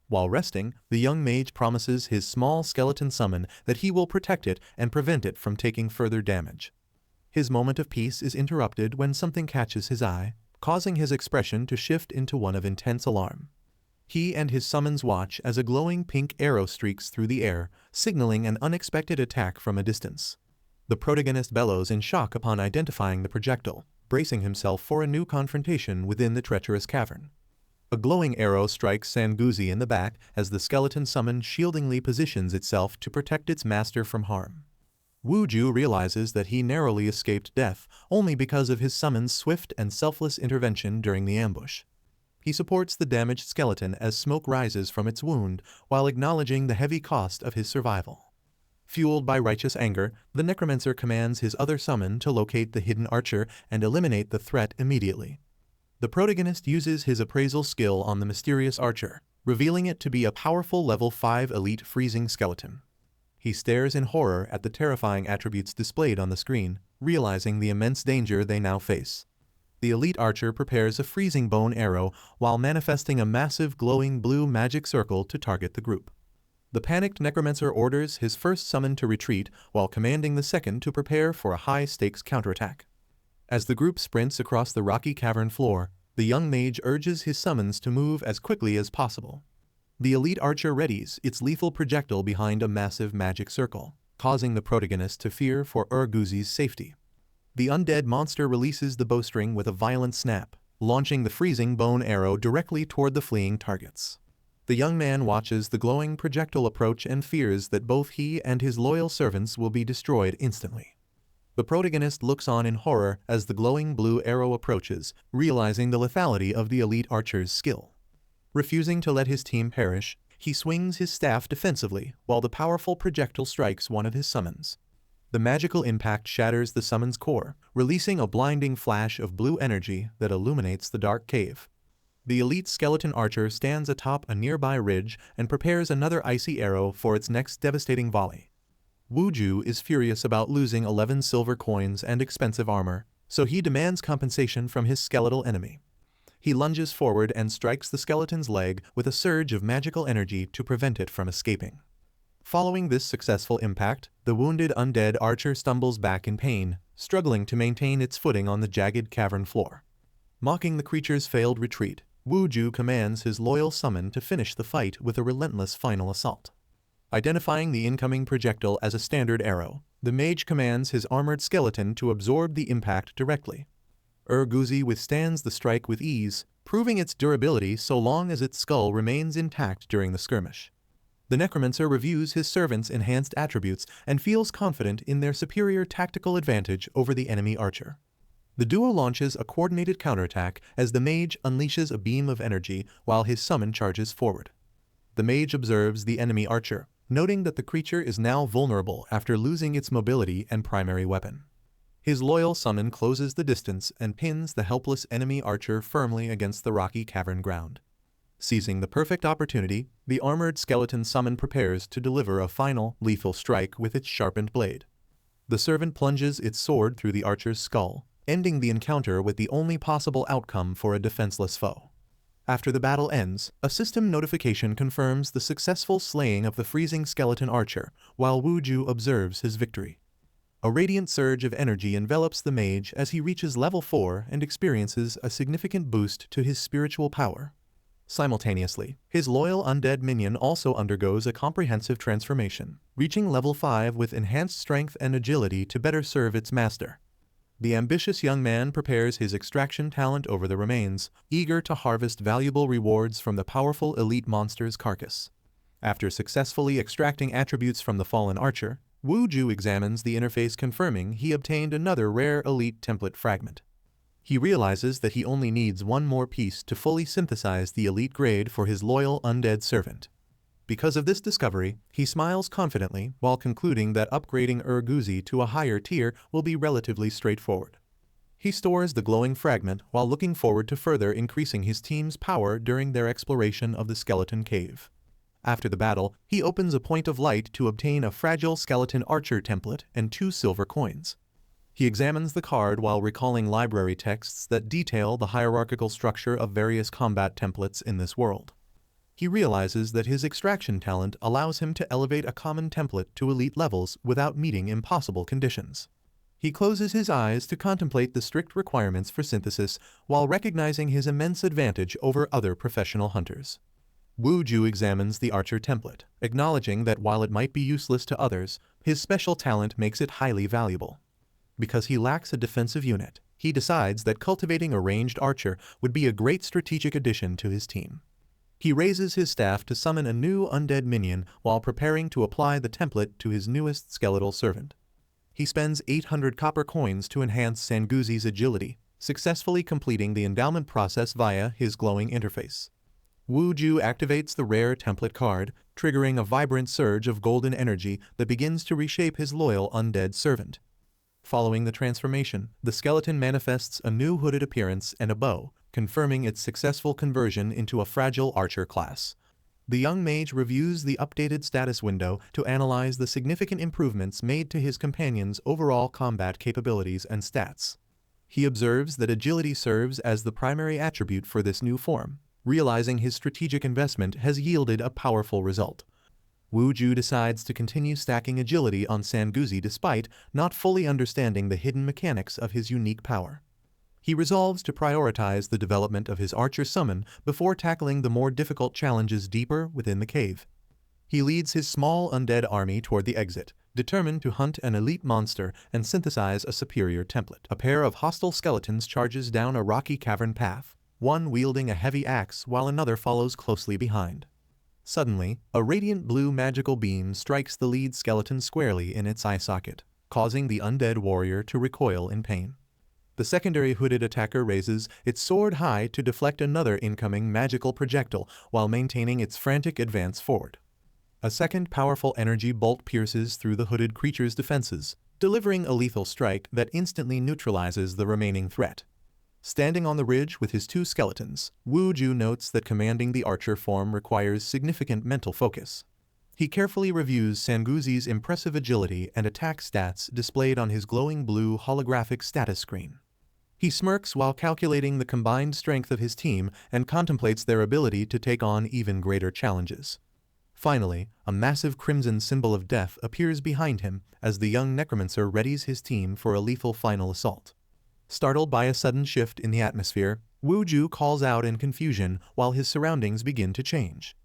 While resting, the young mage promises his small skeleton summon that he will protect it and prevent it from taking further damage. His moment of peace is interrupted when something catches his eye, causing his expression to shift into one of intense alarm. He and his summons watch as a glowing pink arrow streaks through the air, signaling an unexpected attack from a distance. The protagonist bellows in shock upon identifying the projectile, bracing himself for a new confrontation within the treacherous cavern. A glowing arrow strikes Sanguzi in the back as the skeleton summon shieldingly positions itself to protect its master from harm. Wuju realizes that he narrowly escaped death only because of his summon's swift and selfless intervention during the ambush. He supports the damaged skeleton as smoke rises from its wound while acknowledging the heavy cost of his survival. Fueled by righteous anger, the necromancer commands his other summon to locate the hidden archer and eliminate the threat immediately. The protagonist uses his appraisal skill on the mysterious archer, revealing it to be a powerful level 5 elite freezing skeleton. He stares in horror at the terrifying attributes displayed on the screen, realizing the immense danger they now face. The elite archer prepares a freezing bone arrow while manifesting a massive glowing blue magic circle to target the group. The panicked necromancer orders his first summon to retreat while commanding the second to prepare for a high-stakes counterattack. As the group sprints across the rocky cavern floor, the young mage urges his summons to move as quickly as possible. The elite archer readies its lethal projectile behind a massive magic circle, causing the protagonist to fear for Urguzi's safety. The undead monster releases the bowstring with a violent snap, launching the freezing bone arrow directly toward the fleeing targets. The young man watches the glowing projectile approach and fears that both he and his loyal servants will be destroyed instantly. The protagonist looks on in horror as the glowing blue arrow approaches, realizing the lethality of the elite archer's skill. Refusing to let his team perish, he swings his staff defensively while the powerful projectile strikes one of his summons. The magical impact shatters the summon's core, releasing a blinding flash of blue energy that illuminates the dark cave. The elite skeleton archer stands atop a nearby ridge and prepares another icy arrow for its next devastating volley. Wuju is furious about losing 11 silver coins and expensive armor, so he demands compensation from his skeletal enemy. He lunges forward and strikes the skeleton's leg with a surge of magical energy to prevent it from escaping. Following this successful impact, the wounded undead archer stumbles back in pain, struggling to maintain its footing on the jagged cavern floor. Mocking the creature's failed retreat, Wuju commands his loyal summon to finish the fight with a relentless final assault. Identifying the incoming projectile as a standard arrow, the mage commands his armored skeleton to absorb the impact directly. Urguzi withstands the strike with ease, proving its durability so long as its skull remains intact during the skirmish. The necromancer reviews his servants' enhanced attributes and feels confident in their superior tactical advantage over the enemy archer. The duo launches a coordinated counterattack as the mage unleashes a beam of energy while his summon charges forward. The mage observes the enemy archer, noting that the creature is now vulnerable after losing its mobility and primary weapon. His loyal summon closes the distance and pins the helpless enemy archer firmly against the rocky cavern ground. Seizing the perfect opportunity, the armored skeleton summon prepares to deliver a final, lethal strike with its sharpened blade. The servant plunges its sword through the archer's skull, ending the encounter with the only possible outcome for a defenseless foe. After the battle ends, a system notification confirms the successful slaying of the freezing skeleton archer, while Wuju observes his victory. A radiant surge of energy envelops the mage as he reaches level 4 and experiences a significant boost to his spiritual power. Simultaneously, his loyal undead minion also undergoes a comprehensive transformation, reaching level 5 with enhanced strength and agility to better serve its master. The ambitious young man prepares his extraction talent over the remains, eager to harvest valuable rewards from the powerful elite monster's carcass. After successfully extracting attributes from the fallen archer, Wuju examines the interface, confirming he obtained another rare elite template fragment. He realizes that he only needs one more piece to fully synthesize the elite grade for his loyal undead servant. Because of this discovery, he smiles confidently while concluding that upgrading Urguzi to a higher tier will be relatively straightforward. He stores the glowing fragment while looking forward to further increasing his team's power during their exploration of the skeleton cave. After the battle, he opens a point of light to obtain a fragile skeleton archer template and 2 silver coins. He examines the card while recalling library texts that detail the hierarchical structure of various combat templates in this world. He realizes that his extraction talent allows him to elevate a common template to elite levels without meeting impossible conditions. He closes his eyes to contemplate the strict requirements for synthesis while recognizing his immense advantage over other professional hunters. Wu Ju examines the archer template, acknowledging that while it might be useless to others, his special talent makes it highly valuable. Because he lacks a defensive unit, he decides that cultivating a ranged archer would be a great strategic addition to his team. He raises his staff to summon a new undead minion while preparing to apply the template to his newest skeletal servant. He spends 800 copper coins to enhance Sanguzi's agility, successfully completing the endowment process via his glowing interface. Wu Ju activates the rare template card, triggering a vibrant surge of golden energy that begins to reshape his loyal undead servant. Following the transformation, the skeleton manifests a new hooded appearance and a bow, confirming its successful conversion into a fragile archer class. The young mage reviews the updated status window to analyze the significant improvements made to his companion's overall combat capabilities and stats. He observes that agility serves as the primary attribute for this new form, realizing his strategic investment has yielded a powerful result. Wu Ju decides to continue stacking agility on Sanguzi despite not fully understanding the hidden mechanics of his unique power. He resolves to prioritize the development of his archer summon before tackling the more difficult challenges deeper within the cave. He leads his small undead army toward the exit, determined to hunt an elite monster and synthesize a superior template. A pair of hostile skeletons charges down a rocky cavern path, one wielding a heavy axe while another follows closely behind. Suddenly, a radiant blue magical beam strikes the lead skeleton squarely in its eye socket, causing the undead warrior to recoil in pain. The secondary hooded attacker raises its sword high to deflect another incoming magical projectile while maintaining its frantic advance forward. A second powerful energy bolt pierces through the hooded creature's defenses, delivering a lethal strike that instantly neutralizes the remaining threat. Standing on the ridge with his two skeletons, Wu Ju notes that commanding the archer form requires significant mental focus. He carefully reviews Sanguzi's impressive agility and attack stats displayed on his glowing blue holographic status screen. He smirks while calculating the combined strength of his team and contemplates their ability to take on even greater challenges. Finally, a massive crimson symbol of death appears behind him as the young necromancer readies his team for a lethal final assault. Startled by a sudden shift in the atmosphere, Wu Ju calls out in confusion while his surroundings begin to change.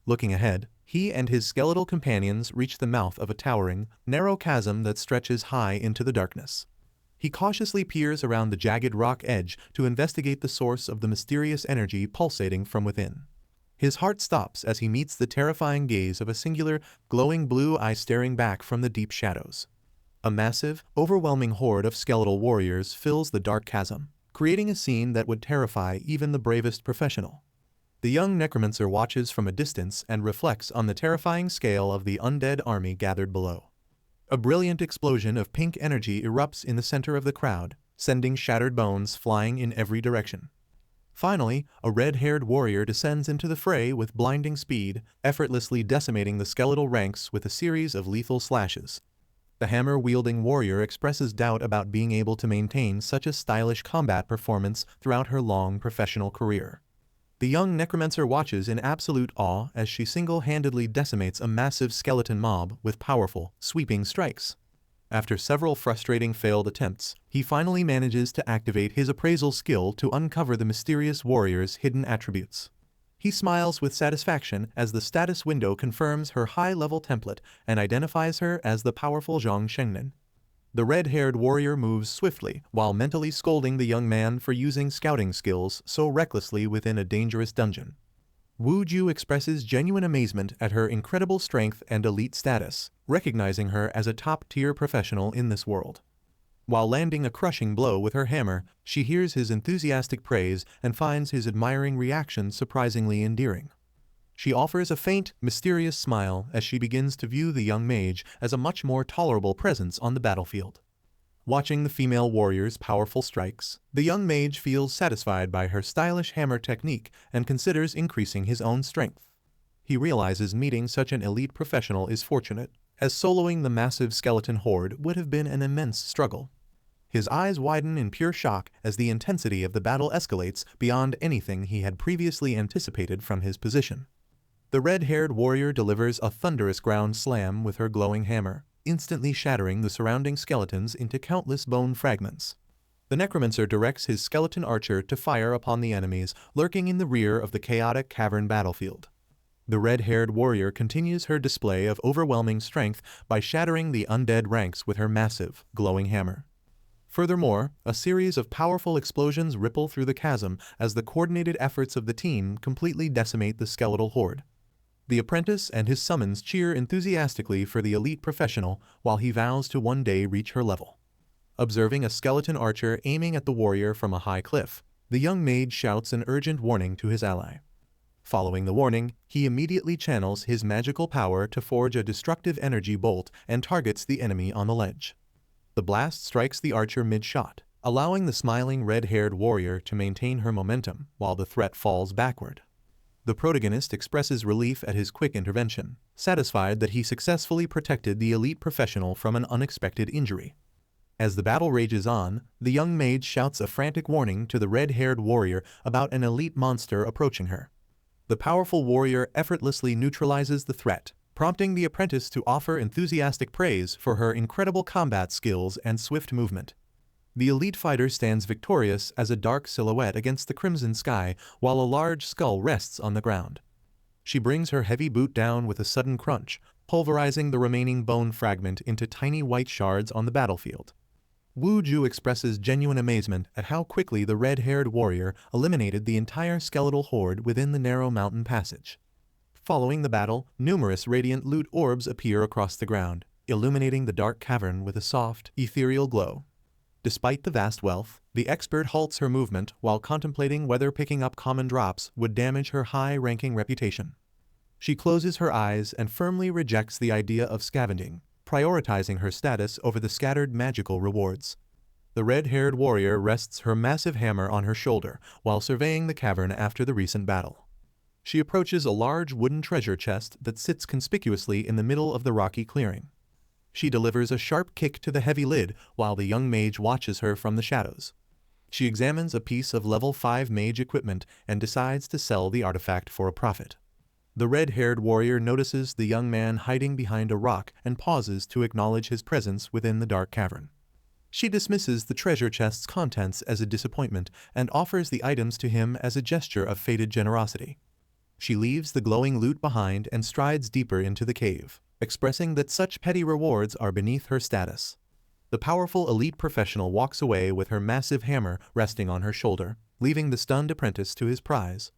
Looking ahead, he and his skeletal companions reach the mouth of a towering, narrow chasm that stretches high into the darkness. He cautiously peers around the jagged rock edge to investigate the source of the mysterious energy pulsating from within. His heart stops as he meets the terrifying gaze of a singular, glowing blue eye staring back from the deep shadows. A massive, overwhelming horde of skeletal warriors fills the dark chasm, creating a scene that would terrify even the bravest professional. The young necromancer watches from a distance and reflects on the terrifying scale of the undead army gathered below. A brilliant explosion of pink energy erupts in the center of the crowd, sending shattered bones flying in every direction. Finally, a red-haired warrior descends into the fray with blinding speed, effortlessly decimating the skeletal ranks with a series of lethal slashes. The hammer-wielding warrior expresses doubt about being able to maintain such a stylish combat performance throughout her long professional career. The young necromancer watches in absolute awe as she single-handedly decimates a massive skeleton mob with powerful, sweeping strikes. After several frustrating failed attempts, he finally manages to activate his appraisal skill to uncover the mysterious warrior's hidden attributes. He smiles with satisfaction as the status window confirms her high-level template and identifies her as the powerful Zhang Shengnan. The red-haired warrior moves swiftly while mentally scolding the young man for using scouting skills so recklessly within a dangerous dungeon. Wu Ju expresses genuine amazement at her incredible strength and elite status, recognizing her as a top-tier professional in this world. While landing a crushing blow with her hammer, she hears his enthusiastic praise and finds his admiring reaction surprisingly endearing. She offers a faint, mysterious smile as she begins to view the young mage as a much more tolerable presence on the battlefield. Watching the female warrior's powerful strikes, the young mage feels satisfied by her stylish hammer technique and considers increasing his own strength. He realizes meeting such an elite professional is fortunate, as soloing the massive skeleton horde would have been an immense struggle. His eyes widen in pure shock as the intensity of the battle escalates beyond anything he had previously anticipated from his position. The red-haired warrior delivers a thunderous ground slam with her glowing hammer, instantly shattering the surrounding skeletons into countless bone fragments. The necromancer directs his skeleton archer to fire upon the enemies lurking in the rear of the chaotic cavern battlefield. The red-haired warrior continues her display of overwhelming strength by shattering the undead ranks with her massive, glowing hammer. Furthermore, a series of powerful explosions ripple through the chasm as the coordinated efforts of the team completely decimate the skeletal horde. The apprentice and his summons cheer enthusiastically for the elite professional while he vows to one day reach her level. Observing a skeleton archer aiming at the warrior from a high cliff, the young mage shouts an urgent warning to his ally. Following the warning, he immediately channels his magical power to forge a destructive energy bolt and targets the enemy on the ledge. The blast strikes the archer mid-shot, allowing the smiling red-haired warrior to maintain her momentum while the threat falls backward. The protagonist expresses relief at his quick intervention, satisfied that he successfully protected the elite professional from an unexpected injury. As the battle rages on, the young mage shouts a frantic warning to the red-haired warrior about an elite monster approaching her. The powerful warrior effortlessly neutralizes the threat, prompting the apprentice to offer enthusiastic praise for her incredible combat skills and swift movement. The elite fighter stands victorious as a dark silhouette against the crimson sky while a large skull rests on the ground. She brings her heavy boot down with a sudden crunch, pulverizing the remaining bone fragment into tiny white shards on the battlefield. Wu Ju expresses genuine amazement at how quickly the red-haired warrior eliminated the entire skeletal horde within the narrow mountain passage. Following the battle, numerous radiant loot orbs appear across the ground, illuminating the dark cavern with a soft, ethereal glow. Despite the vast wealth, the expert halts her movement while contemplating whether picking up common drops would damage her high-ranking reputation. She closes her eyes and firmly rejects the idea of scavenging, prioritizing her status over the scattered magical rewards. The red-haired warrior rests her massive hammer on her shoulder while surveying the cavern after the recent battle. She approaches a large wooden treasure chest that sits conspicuously in the middle of the rocky clearing. She delivers a sharp kick to the heavy lid while the young mage watches her from the shadows. She examines a piece of level 5 mage equipment and decides to sell the artifact for a profit. The red-haired warrior notices the young man hiding behind a rock and pauses to acknowledge his presence within the dark cavern. She dismisses the treasure chest's contents as a disappointment and offers the items to him as a gesture of fated generosity. She leaves the glowing loot behind and strides deeper into the cave, expressing that such petty rewards are beneath her status. The powerful elite professional walks away with her massive hammer resting on her shoulder, leaving the stunned apprentice to his prize.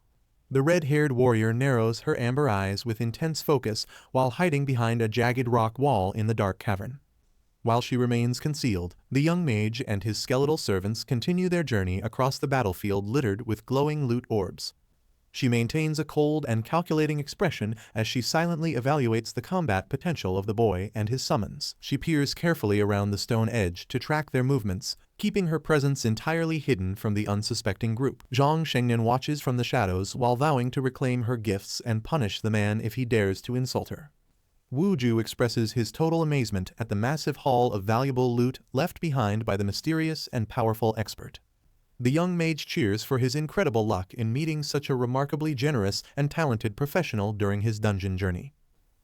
The red-haired warrior narrows her amber eyes with intense focus while hiding behind a jagged rock wall in the dark cavern. While she remains concealed, the young mage and his skeletal servants continue their journey across the battlefield littered with glowing loot orbs. She maintains a cold and calculating expression as she silently evaluates the combat potential of the boy and his summons. She peers carefully around the stone edge to track their movements, keeping her presence entirely hidden from the unsuspecting group. Zhang Shengnan watches from the shadows while vowing to reclaim her gifts and punish the man if he dares to insult her. Wu Ju expresses his total amazement at the massive haul of valuable loot left behind by the mysterious and powerful expert. The young mage cheers for his incredible luck in meeting such a remarkably generous and talented professional during his dungeon journey.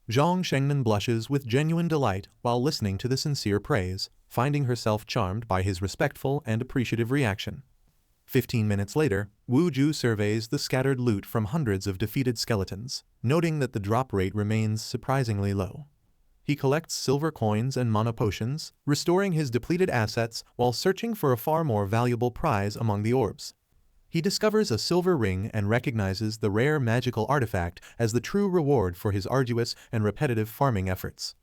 Zhang Shengnan blushes with genuine delight while listening to the sincere praise, finding herself charmed by his respectful and appreciative reaction. 15 minutes later, Wu Ju surveys the scattered loot from hundreds of defeated skeletons, noting that the drop rate remains surprisingly low. He collects silver coins and mana potions, restoring his depleted assets while searching for a far more valuable prize among the orbs. He discovers a silver ring and recognizes the rare magical artifact as the true reward for his arduous and repetitive farming efforts.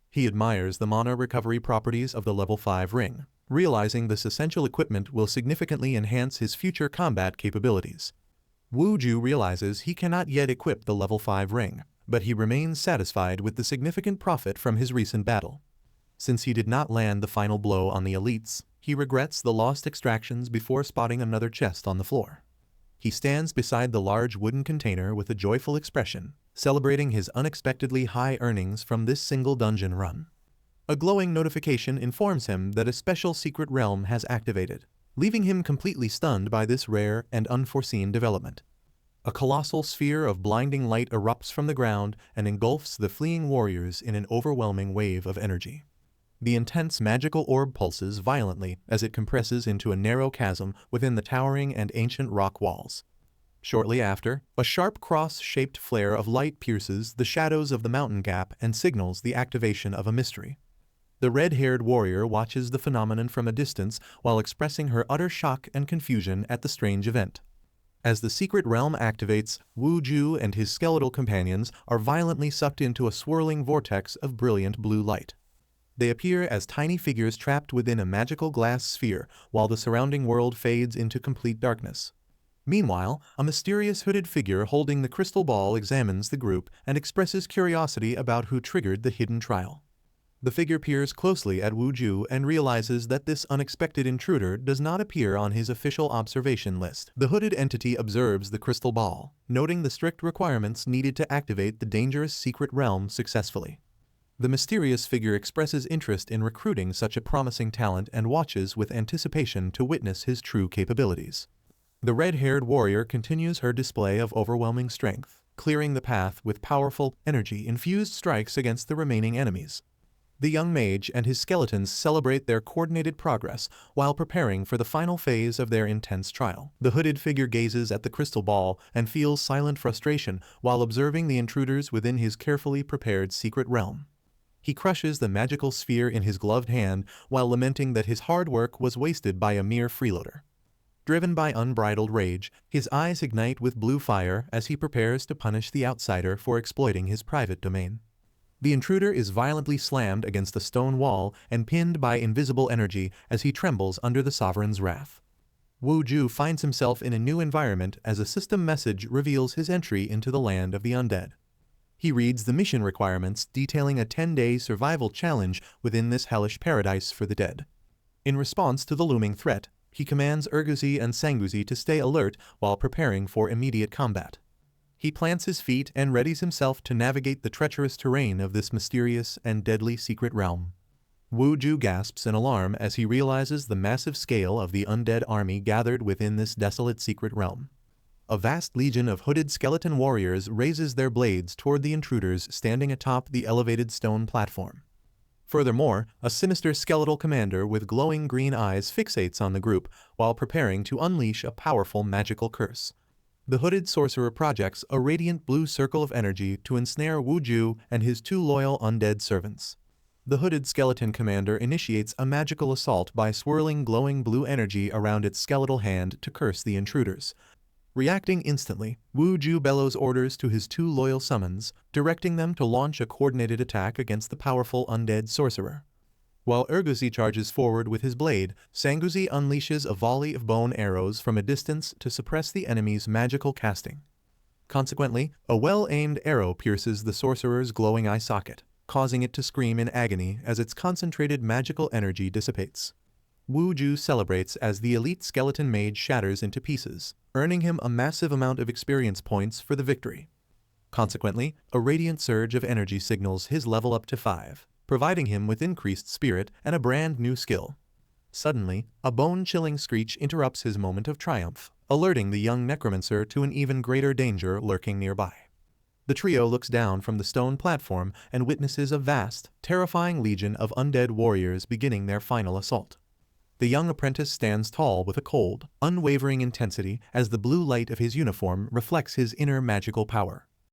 He admires the mana recovery properties of the level 5 ring, realizing this essential equipment will significantly enhance his future combat capabilities. Wu Ju realizes he cannot yet equip the level 5 ring, but he remains satisfied with the significant profit from his recent battle. Since he did not land the final blow on the elites, he regrets the lost extractions before spotting another chest on the floor. He stands beside the large wooden container with a joyful expression, celebrating his unexpectedly high earnings from this single dungeon run. A glowing notification informs him that a special secret realm has activated, leaving him completely stunned by this rare and unforeseen development. A colossal sphere of blinding light erupts from the ground and engulfs the fleeing warriors in an overwhelming wave of energy. The intense magical orb pulses violently as it compresses into a narrow chasm within the towering and ancient rock walls. Shortly after, a sharp cross-shaped flare of light pierces the shadows of the mountain gap and signals the activation of a mystery. The red-haired warrior watches the phenomenon from a distance while expressing her utter shock and confusion at the strange event. As the secret realm activates, Wu Ju and his skeletal companions are violently sucked into a swirling vortex of brilliant blue light. They appear as tiny figures trapped within a magical glass sphere, while the surrounding world fades into complete darkness. Meanwhile, a mysterious hooded figure holding the crystal ball examines the group and expresses curiosity about who triggered the hidden trial. The figure peers closely at Wu Ju and realizes that this unexpected intruder does not appear on his official observation list. The hooded entity observes the crystal ball, noting the strict requirements needed to activate the dangerous secret realm successfully. The mysterious figure expresses interest in recruiting such a promising talent and watches with anticipation to witness his true capabilities. The red-haired warrior continues her display of overwhelming strength, clearing the path with powerful, energy-infused strikes against the remaining enemies. The young mage and his skeletons celebrate their coordinated progress while preparing for the final phase of their intense trial. The hooded figure gazes at the crystal ball and feels silent frustration while observing the intruders within his carefully prepared secret realm. He crushes the magical sphere in his gloved hand while lamenting that his hard work was wasted by a mere freeloader. Driven by unbridled rage, his eyes ignite with blue fire as he prepares to punish the outsider for exploiting his private domain. The intruder is violently slammed against a stone wall and pinned by invisible energy as he trembles under the sovereign's wrath. Wu Ju finds himself in a new environment as a system message reveals his entry into the land of the undead. He reads the mission requirements detailing a 10-day survival challenge within this hellish paradise for the dead. In response to the looming threat, he commands Urguzi and Sanguzi to stay alert while preparing for immediate combat. He plants his feet and readies himself to navigate the treacherous terrain of this mysterious and deadly secret realm. Wu Ju gasps in alarm as he realizes the massive scale of the undead army gathered within this desolate secret realm. A vast legion of hooded skeleton warriors raises their blades toward the intruders standing atop the elevated stone platform. Furthermore, a sinister skeletal commander with glowing green eyes fixates on the group while preparing to unleash a powerful magical curse. The hooded sorcerer projects a radiant blue circle of energy to ensnare Wu Ju and his two loyal undead servants. The hooded skeleton commander initiates a magical assault by swirling glowing blue energy around its skeletal hand to curse the intruders. Reacting instantly, Wu Ju bellows orders to his two loyal summons, directing them to launch a coordinated attack against the powerful undead sorcerer. While Urguzi charges forward with his blade, Sanguzi unleashes a volley of bone arrows from a distance to suppress the enemy's magical casting. Consequently, a well-aimed arrow pierces the sorcerer's glowing eye socket, causing it to scream in agony as its concentrated magical energy dissipates. Wu Ju celebrates as the elite skeleton mage shatters into pieces, earning him a massive amount of experience points for the victory. Consequently, a radiant surge of energy signals his level up to 5. Providing him with increased spirit and a brand new skill. Suddenly, a bone-chilling screech interrupts his moment of triumph, alerting the young necromancer to an even greater danger lurking nearby. The trio looks down from the stone platform and witnesses a vast, terrifying legion of undead warriors beginning their final assault. The young apprentice stands tall with a cold, unwavering intensity as the blue light of his uniform reflects his inner magical power.